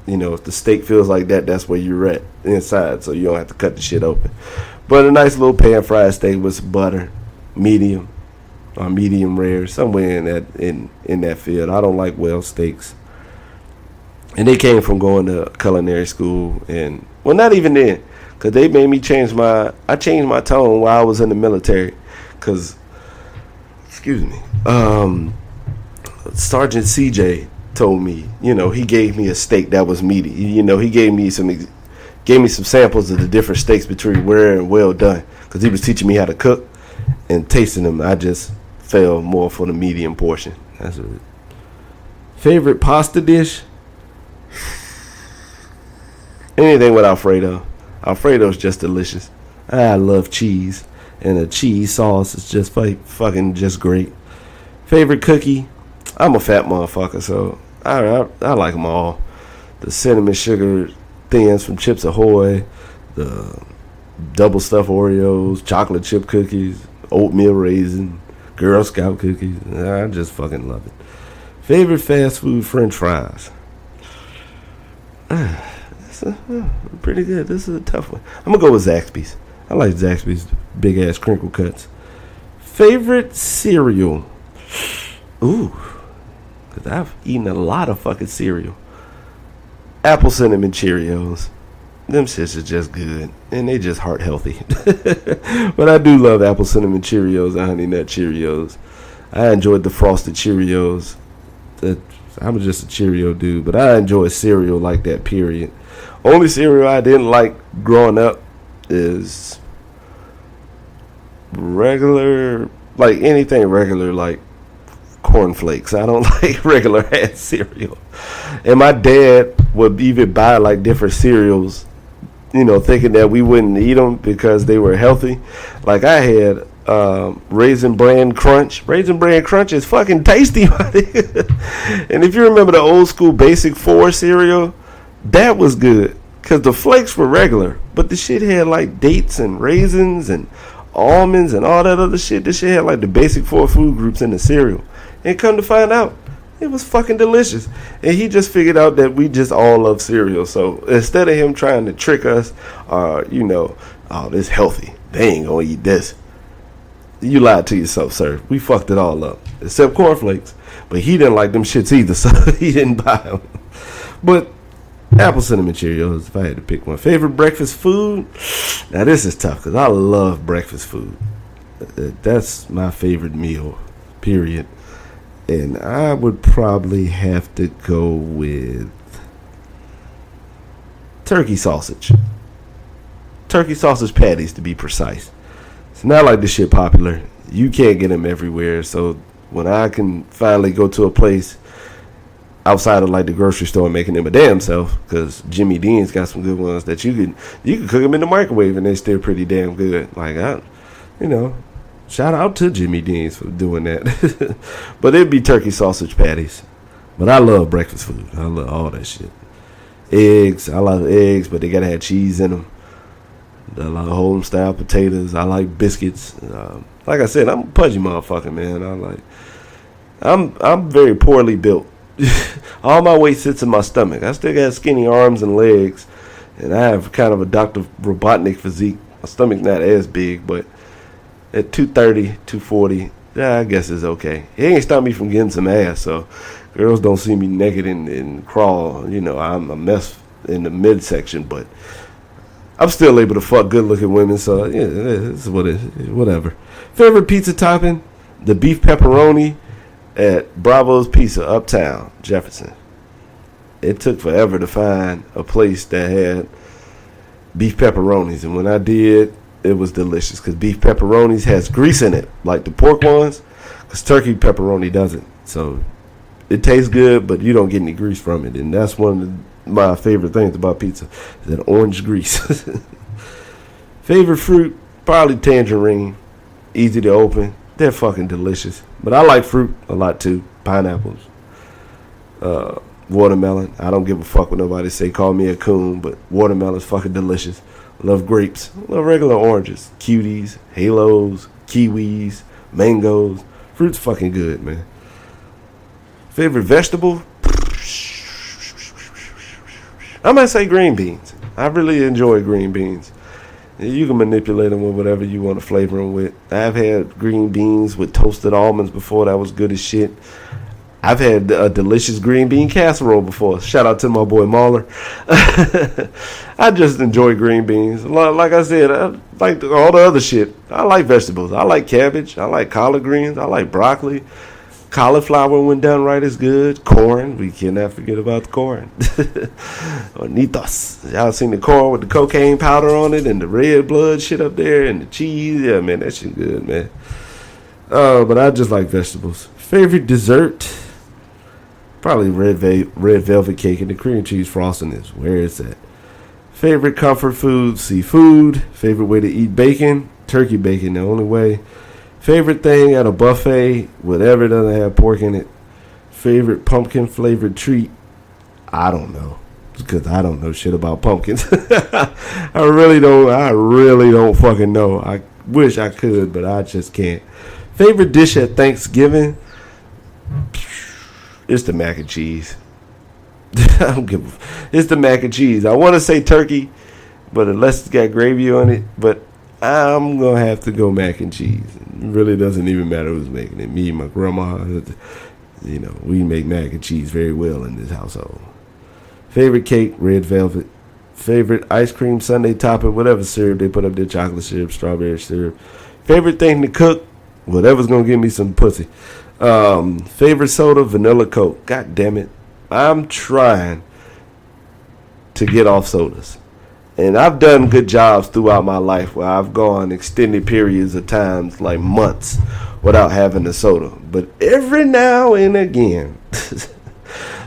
if the steak feels like that, that's where you're at inside. So you don't have to cut the shit open. But a nice little pan-fried steak with some butter, medium or medium rare, somewhere in that field. I don't like well steaks. And they came from going to culinary school, and not even then, because they made me I changed my tone while I was in the military. because, excuse me, Sergeant CJ told me, he gave me a steak that was meaty. He gave me some samples of the different steaks between rare and well done, because he was teaching me how to cook, and tasting them, I just fell more for the medium portion. That's it. Favorite pasta dish? Anything with Alfredo. Alfredo's just delicious. I love cheese, and a cheese sauce is just fucking just great. Favorite cookie? I'm a fat motherfucker, so I like them all. The cinnamon sugar thins from Chips Ahoy, the double stuffed Oreos, chocolate chip cookies, oatmeal raisin, Girl Scout cookies. I just fucking love it. Favorite fast food French fries? Pretty good. This is a tough one. I'm gonna go with Zaxby's. I like Zaxby's big ass crinkle cuts. Favorite cereal? Ooh, because I've eaten a lot of fucking cereal. Apple cinnamon Cheerios. Them shits are just good, and they just heart healthy. But I do love apple cinnamon Cheerios and Honey Nut Cheerios. I enjoyed the frosted Cheerios. I'm just a Cheerio dude, but I enjoy cereal like that, period. Only cereal I didn't like growing up is regular, like anything regular, like cornflakes. I don't like regular ass cereal. And my dad would even buy like different cereals, thinking that we wouldn't eat them because they were healthy. Like I had Raisin Bran Crunch. Raisin Bran Crunch is fucking tasty. And if you remember the old school Basic 4 cereal, that was good because the flakes were regular, but the shit had like dates and raisins and almonds and all that other shit. This shit had like the Basic 4 food groups in the cereal. And come to find out, it was fucking delicious. And he just figured out that we just all love cereal. So instead of him trying to trick us, oh, this healthy, they ain't gonna eat this. You lied to yourself, sir. We fucked it all up, except cornflakes. But he didn't like them shits either, so he didn't buy them. But apple cinnamon Cheerios, if I had to pick one. Favorite breakfast food? Now this is tough because I love breakfast food. That's my favorite meal, period. And I would probably have to go with turkey sausage. Turkey sausage patties, to be precise. It's not like this shit popular. You can't get them everywhere. So when I can finally go to a place outside of like the grocery store making them a damn self, because Jimmy Dean's got some good ones that you can cook them in the microwave and they're still pretty damn good. Like shout out to Jimmy Dean's for doing that. But it'd be turkey sausage patties. But I love breakfast food. I love all that shit. Eggs. I love eggs, but they gotta have cheese in them. I like home style potatoes. I like biscuits. Like I said, I'm a pudgy motherfucker, man. I'm very poorly built. All my weight sits in my stomach. I still got skinny arms and legs, and I have kind of a Dr. Robotnik physique. My stomach's not as big, but at 230, 240, I guess it's okay. It ain't stopped me from getting some ass, so girls don't see me naked and crawl. I'm a mess in the midsection, but I'm still able to fuck good-looking women, so yeah, it's what it is. Whatever. Favorite pizza topping? The beef pepperoni at Bravo's Pizza, Uptown, Jefferson. It took forever to find a place that had beef pepperonis, and when I did, it was delicious because beef pepperonis has grease in it, like the pork ones, because turkey pepperoni doesn't. So it tastes good, but you don't get any grease from it, and that's one of my favorite things about pizza, is that orange grease. Favorite fruit? Probably tangerine. Easy to open. They're fucking delicious. But I like fruit a lot too. Pineapples. Watermelon. I don't give a fuck what nobody say. Call me a coon, but watermelon's fucking delicious. Love grapes. Love regular oranges. Cuties. Halos. Kiwis. Mangoes. Fruit's fucking good, man. Favorite vegetable? I might say green beans. I really enjoy green beans. You can manipulate them with whatever you want to flavor them with. I've had green beans with toasted almonds before. That was good as shit. I've had a delicious green bean casserole before. Shout out to my boy Mauler. I just enjoy green beans. Like I said, I like all the other shit. I like vegetables. I like cabbage. I like collard greens. I like broccoli. Cauliflower, when done right, is good. Corn. We cannot forget about the corn. Hornitos. Y'all seen the corn with the cocaine powder on it and the red blood shit up there and the cheese? Yeah, man, that shit good, man. But I just like vegetables. Favorite dessert? Probably red velvet cake and the cream cheese frosting is where it's at. Favorite comfort food? Seafood. Favorite way to eat bacon? Turkey bacon, the only way. Favorite thing at a buffet? Whatever doesn't have pork in it. Favorite pumpkin flavored treat? I don't know, because I don't know shit about pumpkins. I really don't fucking know. I wish I could, but I just can't. Favorite dish at Thanksgiving? It's the mac and cheese. I don't give a. It's the mac and cheese. I want to say turkey, but unless it's got gravy on it, but I'm gonna have to go mac and cheese. It really doesn't even matter who's making it. Me and my grandma, you know, we make mac and cheese very well in this household. Favorite cake? Red velvet. Favorite ice cream sundae topping? Whatever syrup they put up there, chocolate syrup, strawberry syrup. Favorite thing to cook? Whatever's gonna give me some pussy. Favorite soda? Vanilla Coke. God damn it. I'm trying to get off sodas. And I've done good jobs throughout my life where I've gone extended periods of times, like months, without having a soda. But every now and again,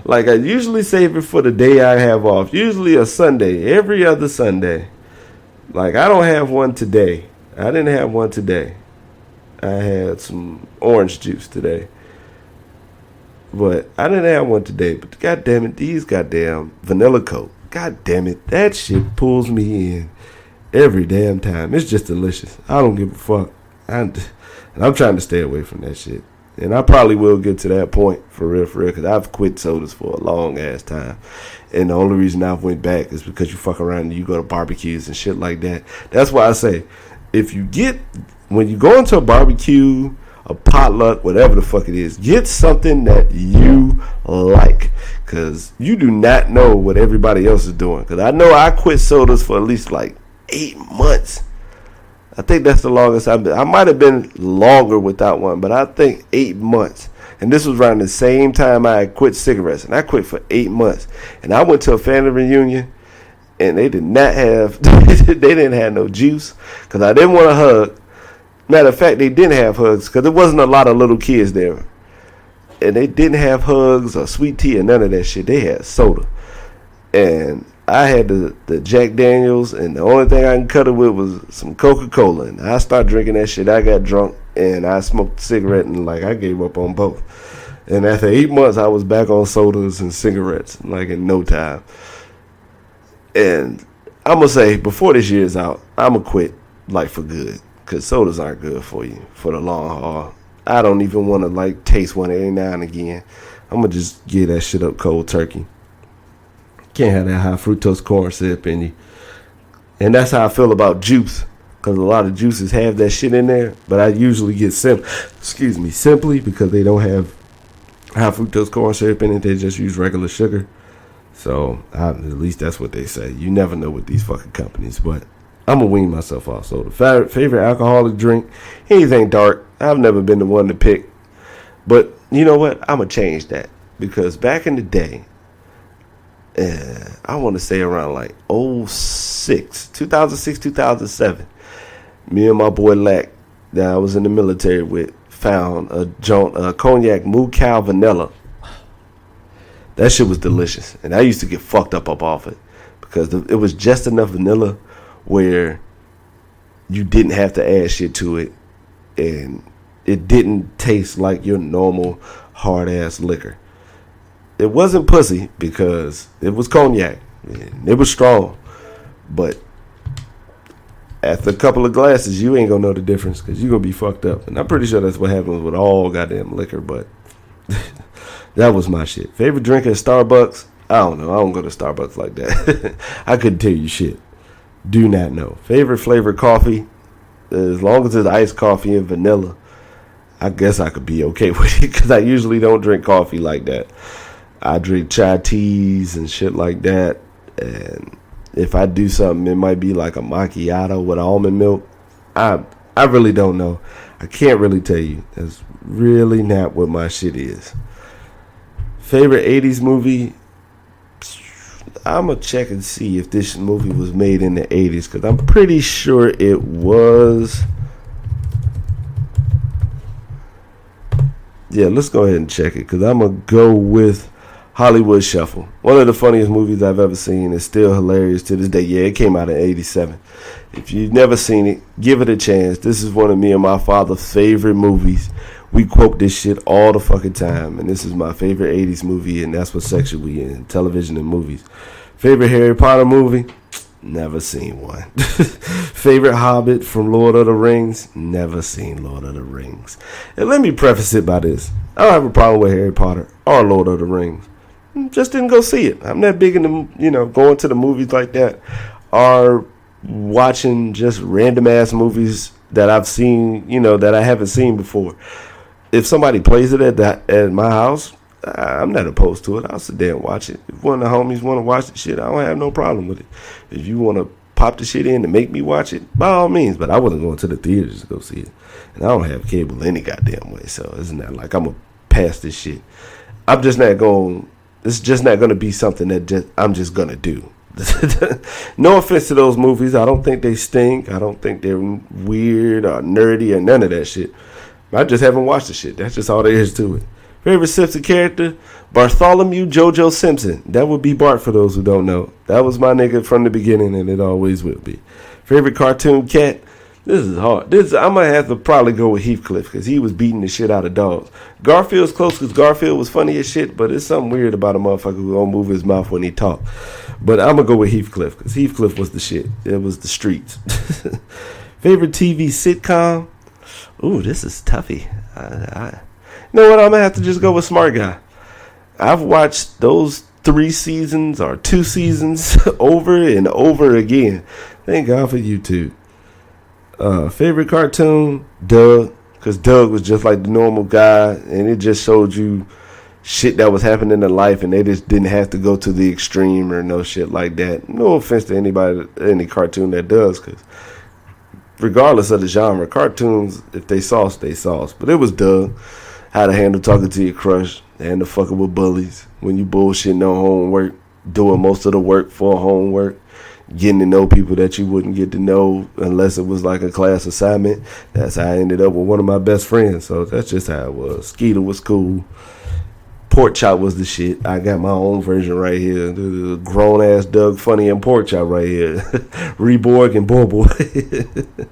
like I usually save it for the day I have off. Usually a Sunday, every other Sunday. Like I don't have one today. I didn't have one today. I had some orange juice today. But I didn't have one today. But god damn it, these goddamn vanilla Coke. God damn it, that shit pulls me in every damn time. It's just delicious. I don't give a fuck. And I'm trying to stay away from that shit. And I probably will get to that point for real, because I've quit sodas for a long ass time. And the only reason I went back is because you fuck around and you go to barbecues and shit like that. That's why I say, when you go into a barbecue, a potluck, whatever the fuck it is, get something that you like, because you do not know what everybody else is doing. Because I know I quit sodas for at least like 8 months. I think that's the longest I've been. I might have been longer without one, but I think 8 months. And this was around the same time I had quit cigarettes, and I quit for 8 months. And I went to a family reunion, and they did not have, they didn't have no juice, because I didn't want to hug. Matter of fact, they didn't have hugs because there wasn't a lot of little kids there. And they didn't have hugs or sweet tea or none of that shit. They had soda. And I had the Jack Daniels, and the only thing I can cut it with was some Coca-Cola. And I started drinking that shit. I got drunk, and I smoked a cigarette, and like I gave up on both. And after 8 months, I was back on sodas and cigarettes, like in no time. And I'm going to say, before this year's out, I'm going to quit, like for good. Because sodas aren't good for you for the long haul. I don't even want to like taste one every now and again. I'm going to just get that shit up cold turkey. Can't have that high fructose corn syrup in you. And that's how I feel about juice. Because a lot of juices have that shit in there. But I usually get simply because they don't have high fructose corn syrup in it. They just use regular sugar. So at least that's what they say. You never know with these fucking companies. But I'm going to wean myself off. So the favorite alcoholic drink, anything dark. I've never been the one to pick. But you know what? I'm going to change that. Because back in the day, I want to say around like 2006, 2007, me and my boy Lack that I was in the military with found a cognac Moo Cow Vanilla. That shit was delicious. And I used to get fucked up off it. Because it was just enough vanilla where you didn't have to add shit to it, and it didn't taste like your normal hard ass liquor. It wasn't pussy because it was cognac. It was strong, but after a couple of glasses, you ain't gonna know the difference because you're gonna be fucked up. And I'm pretty sure that's what happens with all goddamn liquor. But that was my shit. Favorite drink at Starbucks? I don't know. I don't go to Starbucks like that. I couldn't tell you shit. Do not know. Favorite flavor coffee? As long as it's iced coffee and vanilla. I guess I could be okay with it because I usually don't drink coffee like that. I drink chai teas and shit like that. And if I do something, it might be like a macchiato with almond milk. I really don't know. I can't really tell you. That's really not what my shit is. Favorite 80s movie? I'm going to check and see if this movie was made in the 80s because I'm pretty sure it was. Yeah, let's go ahead and check it because I'm going to go with Hollywood Shuffle. One of the funniest movies I've ever seen. It's still hilarious to this day. Yeah, it came out in 87. If you've never seen it, give it a chance. This is one of me and my father's favorite movies. We quote this shit all the fucking time. And this is my favorite 80s movie, and that's what section we in, television and movies. Favorite Harry Potter movie? Never seen one. Favorite Hobbit from Lord of the Rings? Never seen Lord of the Rings. And let me preface it by this. I don't have a problem with Harry Potter or Lord of the Rings. Just didn't go see it. I'm not big into, going to the movies like that or watching just random ass movies that I've seen, that I haven't seen before. If somebody plays it at my house, I'm not opposed to it. I'll sit there and watch it. If one of the homies want to watch the shit, I don't have no problem with it. If you want to pop the shit in and make me watch it, by all means. But I wasn't going to the theaters to go see it. And I don't have cable any goddamn way. So it's not like I'm going to pass this shit. I'm just not going. It's just not going to be something that I'm just going to do. No offense to those movies. I don't think they stink. I don't think they're weird or nerdy or none of that shit. I just haven't watched the shit. That's just all there is to it. Favorite Simpson character? Bartholomew JoJo Simpson. That would be Bart for those who don't know. That was my nigga from the beginning, and it always will be. Favorite cartoon cat? This is hard. I'm going to have to probably go with Heathcliff because he was beating the shit out of dogs. Garfield's close because Garfield was funny as shit, but it's something weird about a motherfucker who don't move his mouth when he talk. But I'm going to go with Heathcliff because Heathcliff was the shit. It was the streets. Favorite TV sitcom? Ooh, this is toughy. You know what? I'm going to have to just go with Smart Guy. I've watched those 3 seasons or 2 seasons over and over again. Thank God for YouTube. Favorite cartoon? Doug. Because Doug was just like the normal guy, and it just showed you shit that was happening in life, and they just didn't have to go to the extreme or no shit like that. No offense to anybody, any cartoon that does, because regardless of the genre, cartoons, if they sauce, they sauce. But it was Doug. How to handle talking to your crush, and the fucking with bullies when you bullshitting on homework, doing most of the work for homework, getting to know people that you wouldn't get to know unless it was like a class assignment. That's how I ended up with one of my best friends. So that's just how it was. Skeeter was cool. Pork chop was the shit. I got my own version right here. The grown ass Doug Funny and pork chop right here. reborG and WTF.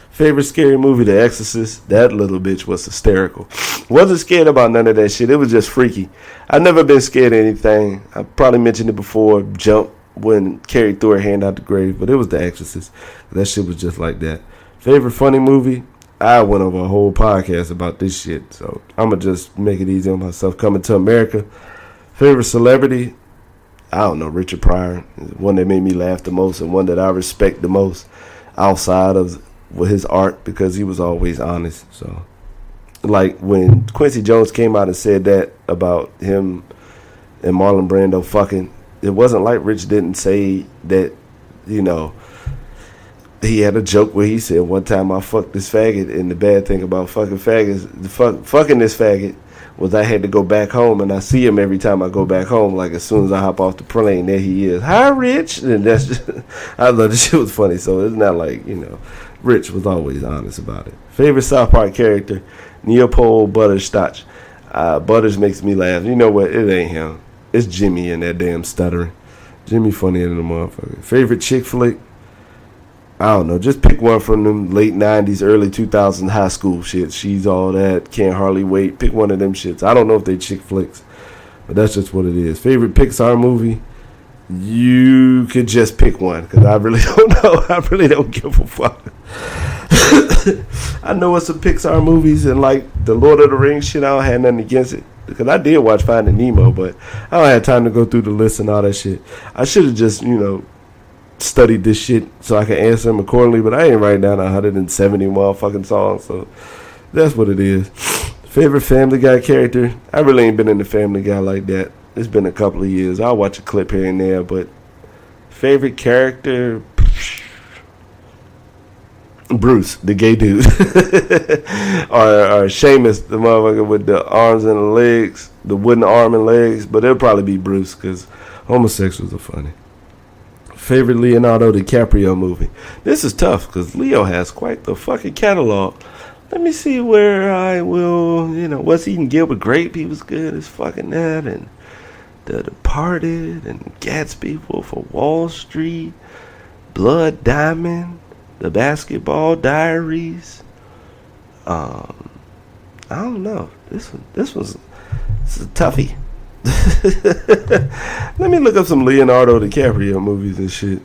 Favorite scary movie, The Exorcist. That little bitch was hysterical. Wasn't scared about none of that shit. It was just freaky. I've never been scared of anything. I probably mentioned it before. Jump when Carrie threw her hand out the grave. But it was The Exorcist. That shit was just like that. Favorite funny movie. I went over a whole podcast about this shit. So I'm going to just make it easy on myself. Coming to America. Favorite celebrity. I don't know. Richard Pryor. One that made me laugh the most and one that I respect the most outside of with his art because he was always honest. So like when Quincy Jones came out and said that about him and Marlon Brando fucking, it wasn't like Rich didn't say that, he had a joke where he said one time I fucked this faggot, and the bad thing about fucking faggots, fucking this faggot was I had to go back home, and I see him every time I go back home. Like as soon as I hop off the plane, there he is. Hi, Rich. And that's just, I thought the shit was funny. So it's not like, Rich was always honest about it. Favorite South Park character, Leopold Butterscotch. Butters makes me laugh. You know what? It ain't him. It's Jimmy and that damn stuttering. Jimmy funnier than a motherfucker. Favorite chick flick? I don't know. Just pick one from them late 90s, early 2000s high school shit. She's All That, Can't Hardly Wait. Pick one of them shits. I don't know if they chick flicks, but that's just what it is. Favorite Pixar movie? You could just pick one because I really don't know. I really don't give a fuck. I know it's some Pixar movies and like the Lord of the Rings shit. I don't have nothing against it because I did watch Finding Nemo, but I don't have time to go through the list and all that shit. I should have just, studied this shit so I can answer them accordingly, but I ain't writing down 170 motherfucking songs, so That's what it is. Favorite Family Guy character? I really ain't been into Family Guy like that. It's been a couple of years. I'll watch a clip here and there, but favorite character? Bruce, the gay dude. or Seamus, the motherfucker with the arms and the legs, the wooden arm and legs. But it'll probably be Bruce because homosexuals are funny. Favorite Leonardo DiCaprio movie? This is tough because Leo has quite the fucking catalog. Let me see where I will, What's Eating Gilbert Grape? He was good as fucking that. And The Departed and Gatsby, Wolf of Wall Street, Blood Diamond, The Basketball Diaries. I don't know. This was a toughie. Let me look up some Leonardo DiCaprio movies and shit.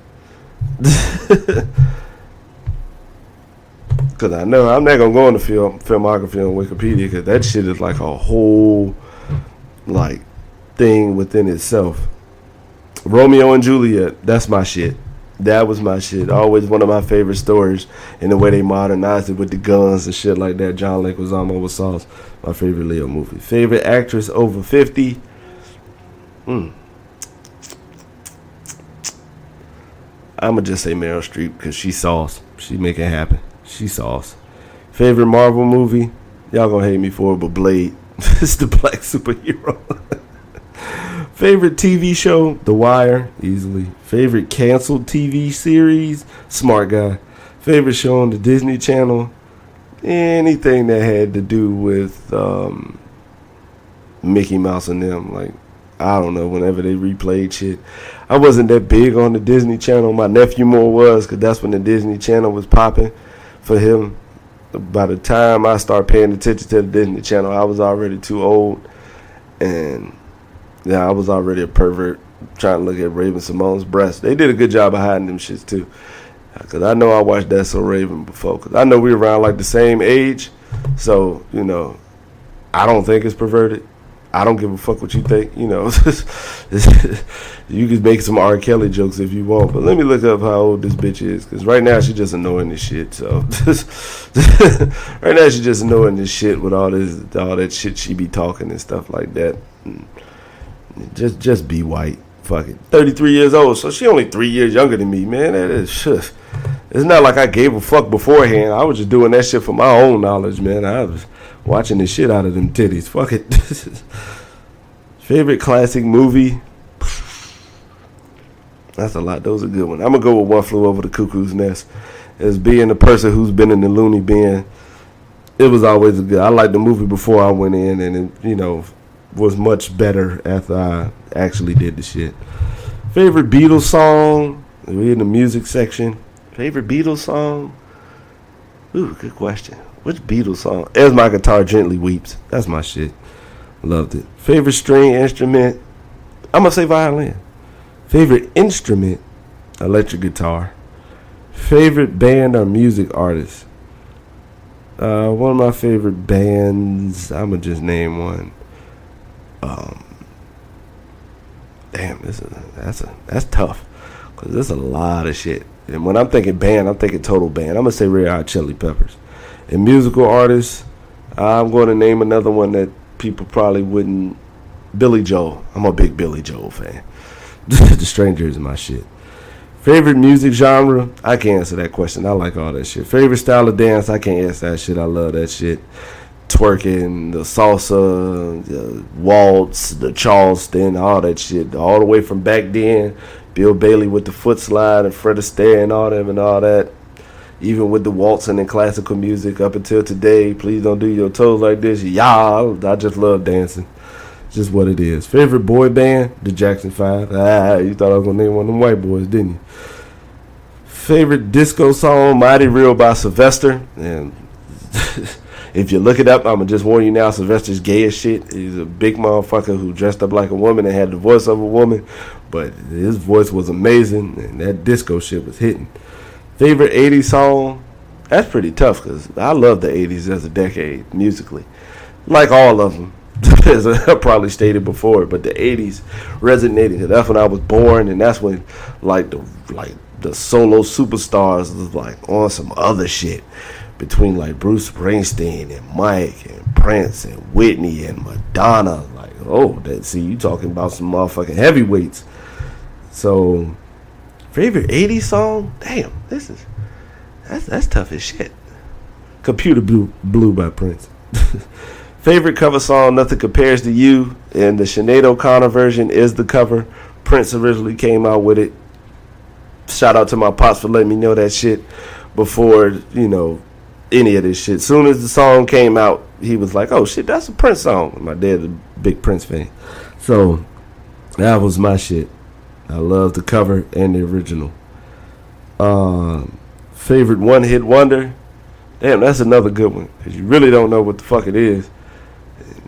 Because I know I'm not going to go into filmography on Wikipedia because that shit is like a whole thing within itself. Romeo and Juliet, that's my shit. That was my shit. Always one of my favorite stories. And the way they modernized it with the guns and shit like that. John Leguizamo with sauce. My favorite Leo movie. Favorite actress over 50? I'm going to just say Meryl Streep because she sauce. She make it happen. She sauce. Favorite Marvel movie? Y'all going to hate me for it, but Blade. It's the black superhero. Favorite TV show? The Wire, easily. Favorite canceled TV series? Smart Guy. Favorite show on the Disney Channel? Anything that had to do with Mickey Mouse and them. I don't know, whenever they replayed shit. I wasn't that big on the Disney Channel. My nephew more was, because that's when the Disney Channel was popping for him. By the time I started paying attention to the Disney Channel, I was already too old. And yeah, I was already a pervert trying to look at Raven-Symoné's breasts. They did a good job of hiding them shits too. Because I know I watched That's So Raven before. Because I know we were around the same age. So, I don't think it's perverted. I don't give a fuck what you think. You can make some R. Kelly jokes if you want. But let me look up how old this bitch is. Because right now she's just annoying as shit. So, right now she's just annoying as shit with all that shit she be talking and stuff like that. Just be white. Fuck it. 33 years old, so she only 3 years younger than me, man. That is shit. It's not like I gave a fuck beforehand. I was just doing that shit for my own knowledge, man. I was watching the shit out of them titties. Fuck it. Favorite classic movie? That's a lot. Those are good ones. I'm going to go with One Flew Over the Cuckoo's Nest. As being the person who's been in the loony bin, it was always a good. I liked the movie before I went in, and it, was much better after I actually did the shit. Favorite Beatles song? We're in the music section. Favorite Beatles song? Ooh, good question. Which Beatles song? As My Guitar Gently Weeps. That's my shit. Loved it. Favorite string instrument? I'm going to say violin. Favorite instrument? Electric guitar. Favorite band or music artist? One of my favorite bands, I'm going to just name one. That's tough because there's a lot of shit. And when I'm thinking band, I'm thinking total band. I'm gonna say Red Hot Chili Peppers. And musical artists, I'm going to name another one that people probably wouldn't. Billy Joel. I'm a big Billy Joel fan. The Stranger is my shit. Favorite music genre? I can't answer that question. I like all that shit. Favorite style of dance? I can't answer that shit. I love that shit. Twerking, the salsa, the waltz, the Charleston, all that shit. All the way from back then. Bill Bailey with the foot slide and Fred Astaire and all them and all that. Even with the waltzing and classical music up until today. Please don't do your toes like this. Yeah, I just love dancing. Just what it is. Favorite boy band? The Jackson 5. You thought I was going to name one of them white boys, didn't you? Favorite disco song? Mighty Real by Sylvester. And if you look it up, I'm going to just warn you now, Sylvester's gay as shit. He's a big motherfucker who dressed up like a woman and had the voice of a woman. But his voice was amazing, and that disco shit was hitting. Favorite 80s song? That's pretty tough, because I love the 80s as a decade, musically. Like all of them, as I probably stated before, but the 80s resonated. That's when I was born, and that's when, the solo superstars was, on some other shit. between like Bruce Springsteen and Mike and Prince and Whitney and Madonna. Like, oh, see, you talking about some motherfucking heavyweights. So, favorite 80s song? Damn, that's tough as shit. Computer Blue by Prince. Favorite cover song, Nothing Compares to You, and the Sinead O'Connor version is the cover. Prince originally came out with it. Shout out to my pops for letting me know that shit before, any of this shit. Soon as the song came out, he was like, oh shit, that's a Prince song. My dad's a big Prince fan. So, that was my shit. I love the cover and the original. Favorite one-hit wonder? Damn, that's another good one. Because you really don't know what the fuck it is.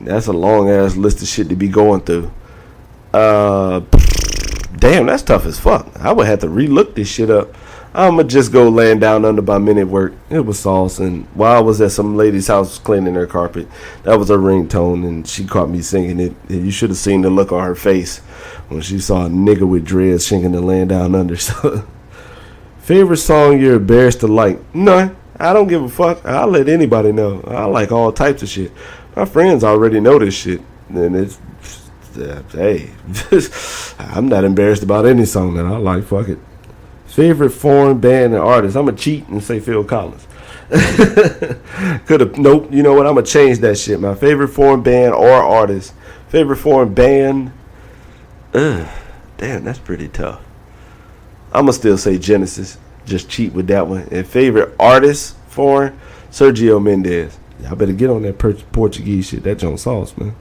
That's a long-ass list of shit to be going through. Damn, that's tough as fuck. I would have to re-look this shit up. I'ma just go laying down under by Men at Work. It was sauce, and while I was at some lady's house cleaning her carpet, that was her ringtone, and she caught me singing it. And you should have seen the look on her face when she saw a nigga with dreads singing the laying down under. So, favorite song you're embarrassed to like? None. I don't give a fuck. I'll let anybody know. I like all types of shit. My friends already know this shit, and it's hey, I'm not embarrassed about any song that I like. Fuck it. Favorite foreign band and artist? I'm gonna cheat and say Phil Collins. Nope. You know what? I'm gonna change that shit. My favorite foreign band or artist. Favorite foreign band. Damn, that's pretty tough. I'm gonna still say Genesis. Just cheat with that one. And favorite artist foreign? Sergio Mendes. Y'all better get on that Portuguese shit. That Jones sauce, man.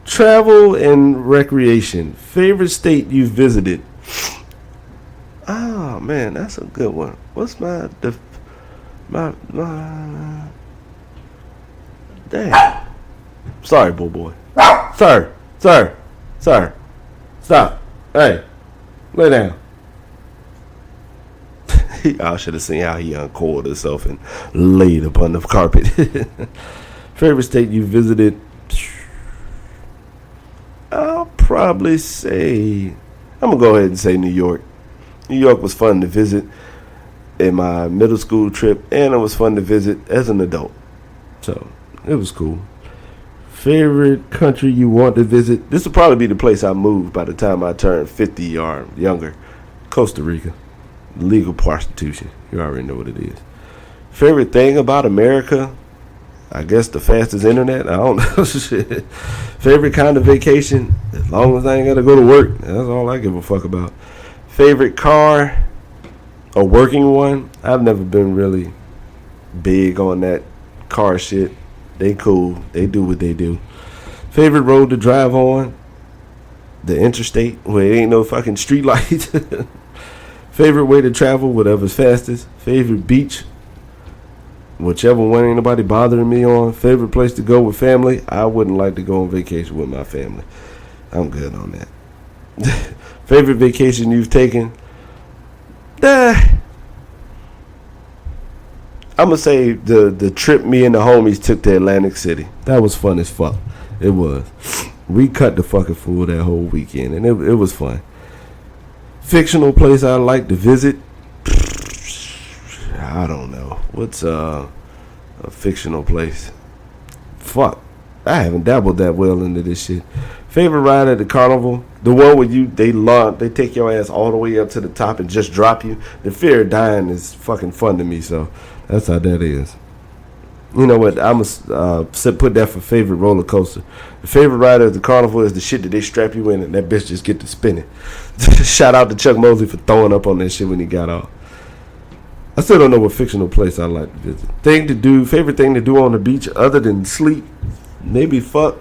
Travel and recreation. Favorite state you visited? Oh man, that's a good one. What's my damn. Sorry, boy. Sir. Stop. Hey, lay down. I should have seen how he uncoiled himself and laid upon the carpet. Favorite state you visited? I'll probably say, I'm going to go ahead and say New York. New York was fun to visit in my middle school trip, and it was fun to visit as an adult. So, it was cool. Favorite country you want to visit? This will probably be the place I move by the time I turn 50 or younger. Costa Rica. Legal prostitution. You already know what it is. Favorite thing about America? I guess the fastest internet. I don't know. Shit. Favorite kind of vacation? As long as I ain't got to go to work. That's all I give a fuck about. Favorite car? A working one? I've never been really big on that car shit. They cool. They do what they do. Favorite road to drive on? The interstate where it ain't no fucking street lights. Favorite way to travel? Whatever's fastest. Favorite beach? Whichever one ain't nobody bothering me on. Favorite place to go with family? I wouldn't like to go on vacation with my family. I'm good on that. Favorite vacation you've taken? I'm going to say the trip me and the homies took to Atlantic City. That was fun as fuck. It was. We cut the fucking fool that whole weekend, and it was fun. Fictional place I'd like to visit? I don't know. What's a fictional place? Fuck. I haven't dabbled that well into this shit. Favorite ride at the carnival? The one where they take your ass all the way up to the top and just drop you. The fear of dying is fucking fun to me, so that's how that is. You know what? I'm going to put that for favorite roller coaster. The favorite ride at the carnival is the shit that they strap you in and that bitch just get to spinning. Shout out to Chuck Mosley for throwing up on that shit when he got off. I still don't know what fictional place I'd like to visit. Favorite thing to do on the beach other than sleep? Maybe fuck.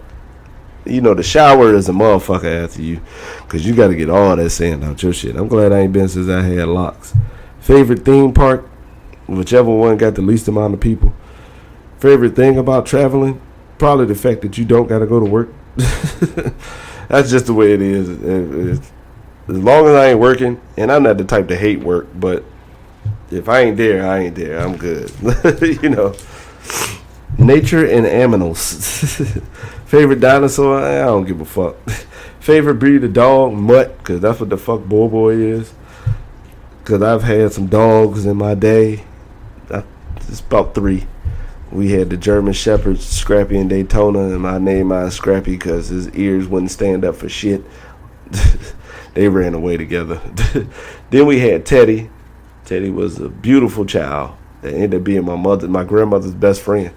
The shower is a motherfucker after you, because you got to get all that sand out your shit. I'm glad I ain't been since I had locks. Favorite theme park? Whichever one got the least amount of people. Favorite thing about traveling? Probably the fact that you don't got to go to work. That's just the way it is. As long as I ain't working, and I'm not the type to hate work, but if I ain't there, I ain't there. I'm good. Nature and animals. Favorite dinosaur? I don't give a fuck. Favorite breed of dog? Mutt, because that's what the fuck boy is. Because I've had some dogs in my day. It's about 3. We had the German Shepherds, Scrappy and Daytona, and I named mine Scrappy because his ears wouldn't stand up for shit. They ran away together. Then we had Teddy. Teddy was a beautiful child that ended up being my grandmother's best friend.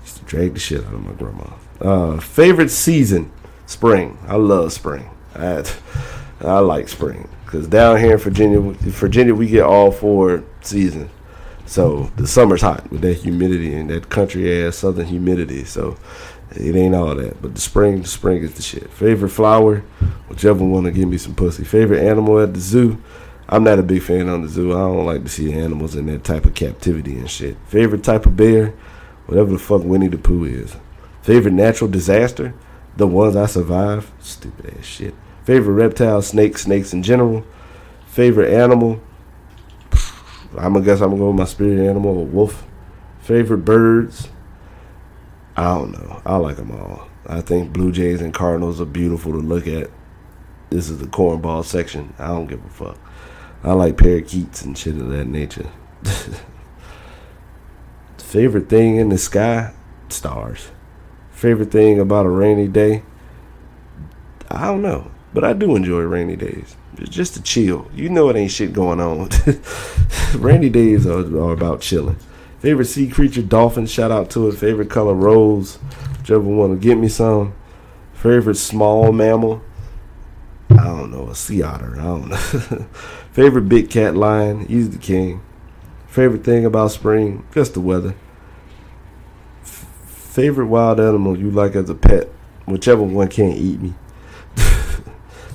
Used to drag the shit out of my grandma. Favorite season, spring. I love spring. I like spring because down here in Virginia, we get all 4 seasons. So the summer's hot with that humidity and that country ass southern humidity. So it ain't all that. But the spring is the shit. Favorite flower, whichever one to give me some pussy. Favorite animal at the zoo. I'm not a big fan on the zoo. I don't like to see animals in that type of captivity and shit. Favorite type of bear, whatever the fuck Winnie the Pooh is. Favorite natural disaster, the ones I survived. Stupid ass shit. Favorite reptile, snakes in general. Favorite animal, I'm gonna go with my spirit animal, a wolf. Favorite birds, I don't know. I like them all. I think Blue Jays and Cardinals are beautiful to look at. This is the cornball section. I don't give a fuck. I like parakeets and shit of that nature. Favorite thing in the sky, stars. Favorite thing about a rainy day, I don't know. But I do enjoy rainy days. Just to chill. You know it ain't shit going on. Rainy days are about chilling. Favorite sea creature, dolphin, shout out to it. Favorite color, rose, whichever one to get me some. Favorite small mammal, I don't know, a sea otter. I don't know. Favorite big cat, lion, he's the king. Favorite thing about spring, just the weather. Favorite wild animal you like as a pet, whichever one can't eat me.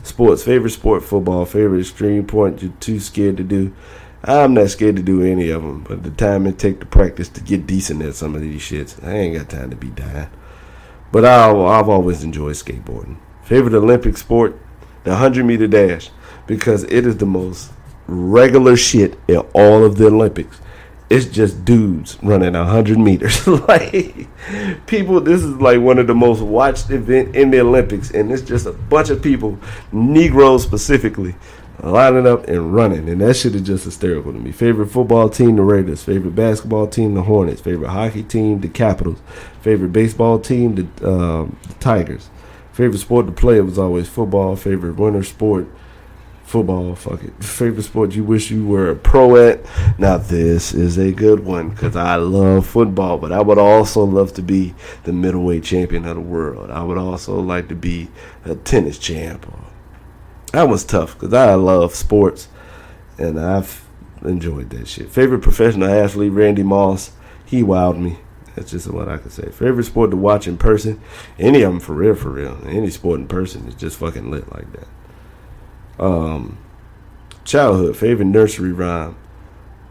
Sports, favorite sport, football. Favorite extreme sport you're too scared to do. I'm not scared to do any of them, but the time it take to practice to get decent at some of these shits, I ain't got time to be dying. But I've always enjoyed skateboarding. Favorite Olympic sport, the 100-meter dash, because it is the most regular shit in all of the Olympics. It's just dudes running 100 meters. Like, people, this is like one of the most watched events in the Olympics, and it's just a bunch of people, Negroes specifically, lining up and running, and that shit is just hysterical to me. Favorite football team, the Raiders. Favorite basketball team, the Hornets. Favorite hockey team, the Capitals. Favorite baseball team, the Tigers. Favorite sport to play, it was always football. Favorite winter sport, football, fuck it. Favorite sport you wish you were a pro at? Now this is a good one because I love football, but I would also love to be the middleweight champion of the world. I would also like to be a tennis champ. That was tough because I love sports and I've enjoyed that shit. Favorite professional athlete, Randy Moss. He wowed me. That's just what I can say. Favorite sport to watch in person? Any of them for real. Any sport in person is just fucking lit like that. Childhood favorite nursery rhyme.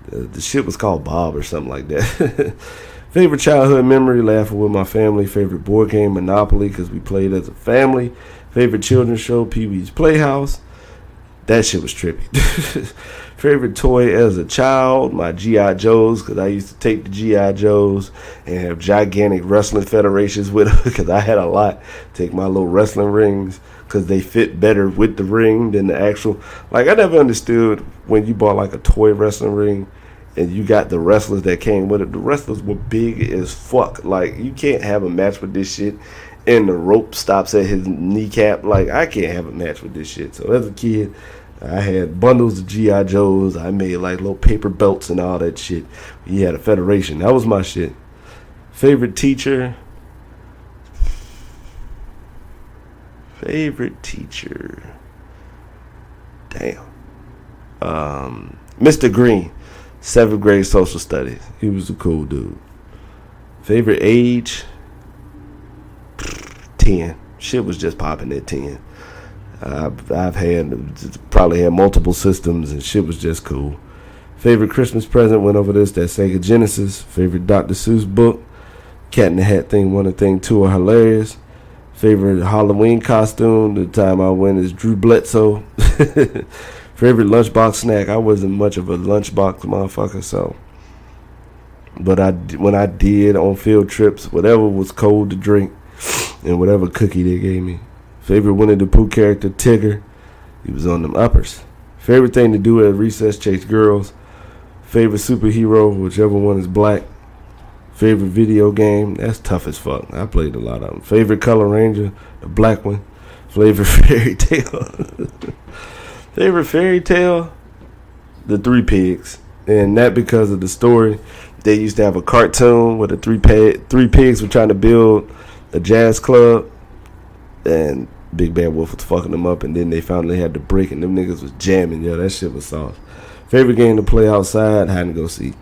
The shit was called Bob or something like that. Favorite childhood memory, laughing with my family. Favorite board game, Monopoly, because we played as a family. Favorite children's show, Pee-wee's Playhouse. That shit was trippy. Favorite toy as a child, my G.I. Joes, because I used to take the G.I. Joes and have gigantic wrestling federations with them, because I had a lot. Take my little wrestling rings, because they fit better with the ring than the actual. Like, I never understood when you bought like a toy wrestling ring and you got the wrestlers that came with it. The wrestlers were big as fuck. Like, you can't have a match with this shit and the rope stops at his kneecap. Like, I can't have a match with this shit. So as a kid, I had bundles of G.I. Joes. I made like little paper belts and all that shit. We had a federation. That was my shit. Favorite teacher. Damn. Mr. Green, 7th grade social studies. He was a cool dude. Favorite age, 10. Shit was just popping at 10. I've probably had multiple systems and shit was just cool. Favorite Christmas present, went over this, that Sega Genesis. Favorite Dr. Seuss book, Cat in the Hat Thing 1 and Thing 2 are hilarious. Favorite Halloween costume, the time I went, is Drew Bledsoe. Favorite lunchbox snack, I wasn't much of a lunchbox motherfucker, so. But when I did on field trips, whatever was cold to drink and whatever cookie they gave me. Favorite Winnie the Pooh character, Tigger. He was on them uppers. Favorite thing to do at recess, chase girls. Favorite superhero, whichever one is black. Favorite video game? That's tough as fuck. I played a lot of them. Favorite Color Ranger? The black one. Favorite fairy tale? Favorite fairy tale? The Three Pigs. And that because of the story. They used to have a cartoon where the three pigs were trying to build a jazz club. And Big Bad Wolf was fucking them up. And then they found they had the brick and them niggas was jamming. Yo, that shit was soft. Favorite game to play outside? Hide and go seek.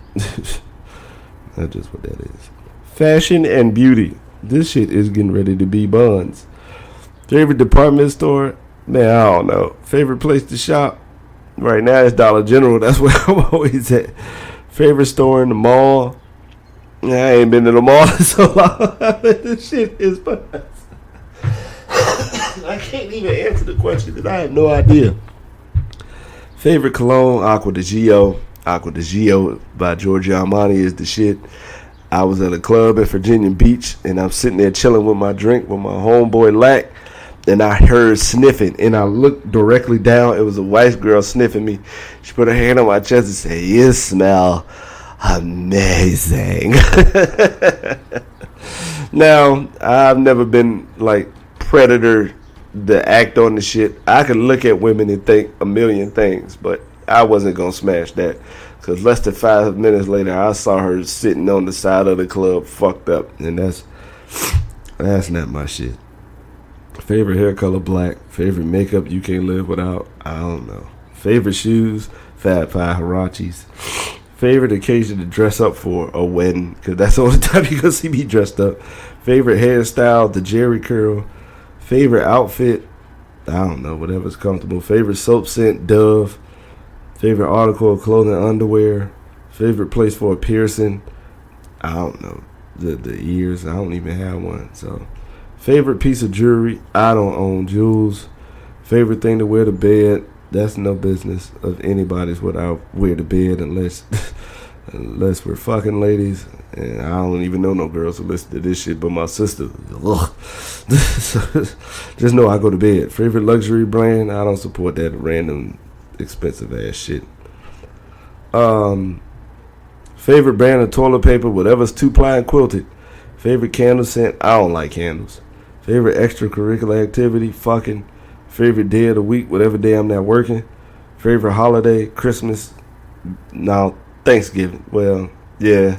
That's just what that is. Fashion and beauty. This shit is getting ready to be buns. Favorite department store? Man, I don't know. Favorite place to shop? Right now it's Dollar General. That's where I'm always at. Favorite store in the mall? I ain't been to the mall in so long. This shit is buns. I can't even answer the question because I have no idea. Favorite cologne? Aqua di Gio. Aqua di Gio by Giorgio Armani is the shit. I was at a club at Virginia Beach, and I'm sitting there chilling with my drink with my homeboy Lack, and I heard sniffing, and I looked directly down. It was a white girl sniffing me. She put her hand on my chest and said, "You smell amazing." Now, I've never been like Predator, the act on the shit. I could look at women and think a million things, but I wasn't going to smash that. Because less than 5 minutes later, I saw her sitting on the side of the club fucked up. And that's not my shit. Favorite hair color? Black. Favorite makeup you can't live without? I don't know. Favorite shoes? Fat Five Hirachis. Favorite occasion to dress up for? A wedding. Because that's the only time you're going to see me dressed up. Favorite hairstyle? The Jerry curl. Favorite outfit? I don't know. Whatever's comfortable. Favorite soap scent? Dove. Favorite article of clothing? Underwear. Favorite place for a piercing? I don't know. The ears. I don't even have one. So, favorite piece of jewelry? I don't own jewels. Favorite thing to wear to bed? That's no business of anybody's what I wear to bed unless we're fucking ladies. And I don't even know no girls who listen to this shit but my sister. Just know I go to bed. Favorite luxury brand? I don't support that random expensive ass shit. Favorite brand of toilet paper? Whatever's 2-ply and quilted. Favorite candle scent? I don't like candles. Favorite extracurricular activity? Fucking. Favorite day of the week? Whatever day I'm not working. Favorite holiday? Christmas? No, Thanksgiving. Well, yeah.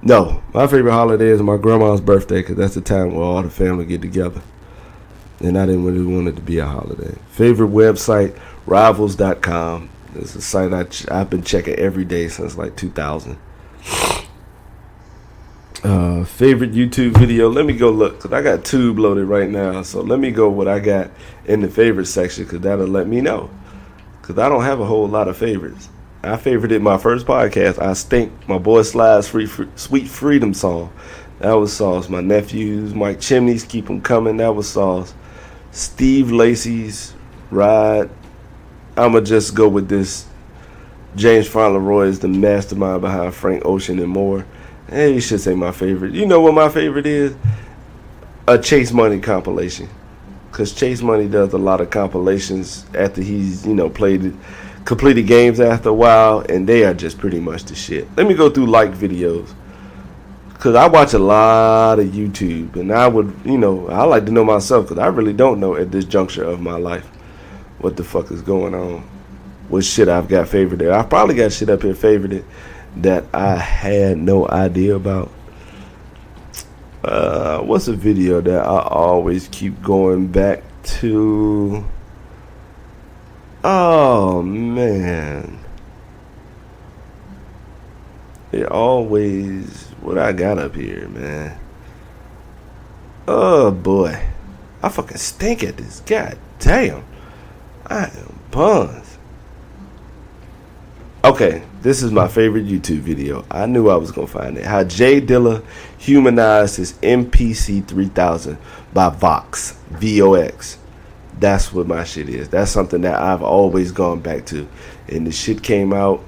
No, my favorite holiday is my grandma's birthday because that's the time where all the family get together. And I didn't really want it to be a holiday. Favorite website? Rivals.com. It's a site I've been checking every day since like 2000. Favorite YouTube video? Let me go look because I got Tube loaded right now. So let me go what I got in the favorite section because that'll let me know. Because I don't have a whole lot of favorites. I favorited my first podcast, I Stink, my boy Sly's Sweet Freedom song. That was sauce. My nephews, Mike Chimneys, Keep Them Coming. That was sauce. Steve Lacy's Ride. I'ma just go with this. James Fauntleroy is the mastermind behind Frank Ocean and more. Hey, you should say my favorite. You know what my favorite is? A Chase Money compilation. Because Chase Money does a lot of compilations after he's, completed games after a while, and they are just pretty much the shit. Let me go through like videos. Because I watch a lot of YouTube, and I would, I like to know myself because I really don't know at this juncture of my life what the fuck is going on. What shit I've got favorited. I probably got shit up here favorited that I had no idea about. What's a video that I always keep going back to? Oh man, it always what I got up here, man. Oh boy, I fucking stink at this. God damn, I am buzzed. Okay, this is my favorite YouTube video. I knew I was gonna find it. How Jay Dilla humanized his MPC 3000 by Vox, VOX. That's what my shit is. That's something that I've always gone back to. And the shit came out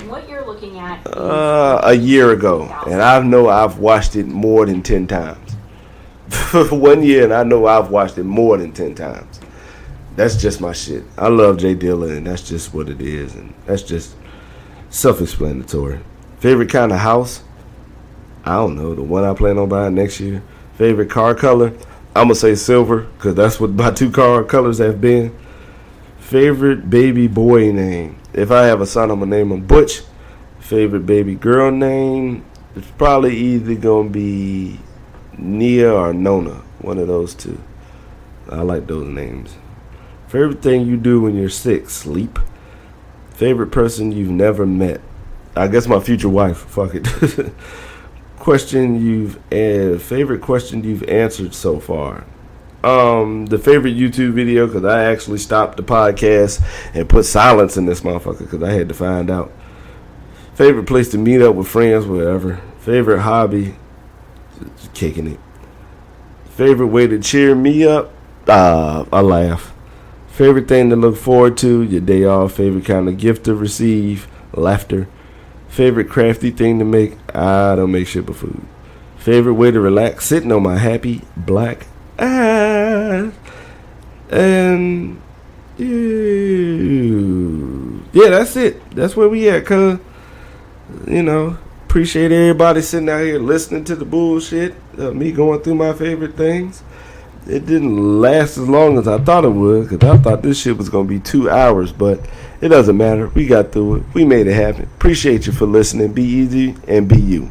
what you're looking at a year ago. And I've watched it more than 10 times. For 1 year, and I know I've watched it more than 10 times. That's just my shit. I love Jay Dilla, and that's just what it is. And that's just self-explanatory. Favorite kind of house? I don't know, the one I plan on buying next year. Favorite car color? I'm going to say silver because that's what my 2 car colors have been. Favorite baby boy name? If I have a son, I'm going to name him Butch. Favorite baby girl name? It's probably either going to be Nia or Nona. One of those 2. I like those names. Favorite thing you do when you're sick? Sleep. Favorite person you've never met? I guess my future wife. Fuck it. Favorite question you've answered so far? The favorite YouTube video, because I actually stopped the podcast and put silence in this motherfucker because I had to find out. Favorite place to meet up with friends, whatever. Favorite hobby? Just kicking it. Favorite way to cheer me up? I laugh. Favorite thing to look forward to? Your day off. Favorite kind of gift to receive? Laughter. Favorite crafty thing to make? I don't make shit but food. Favorite way to relax? Sitting on my happy black ass. And yeah, that's it. That's where we at, cuz. Appreciate everybody sitting out here listening to the bullshit. Me going through my favorite things. It didn't last as long as I thought it would, because I thought this shit was going to be 2 hours, but it doesn't matter. We got through it. We made it happen. Appreciate you for listening. Be easy and be you.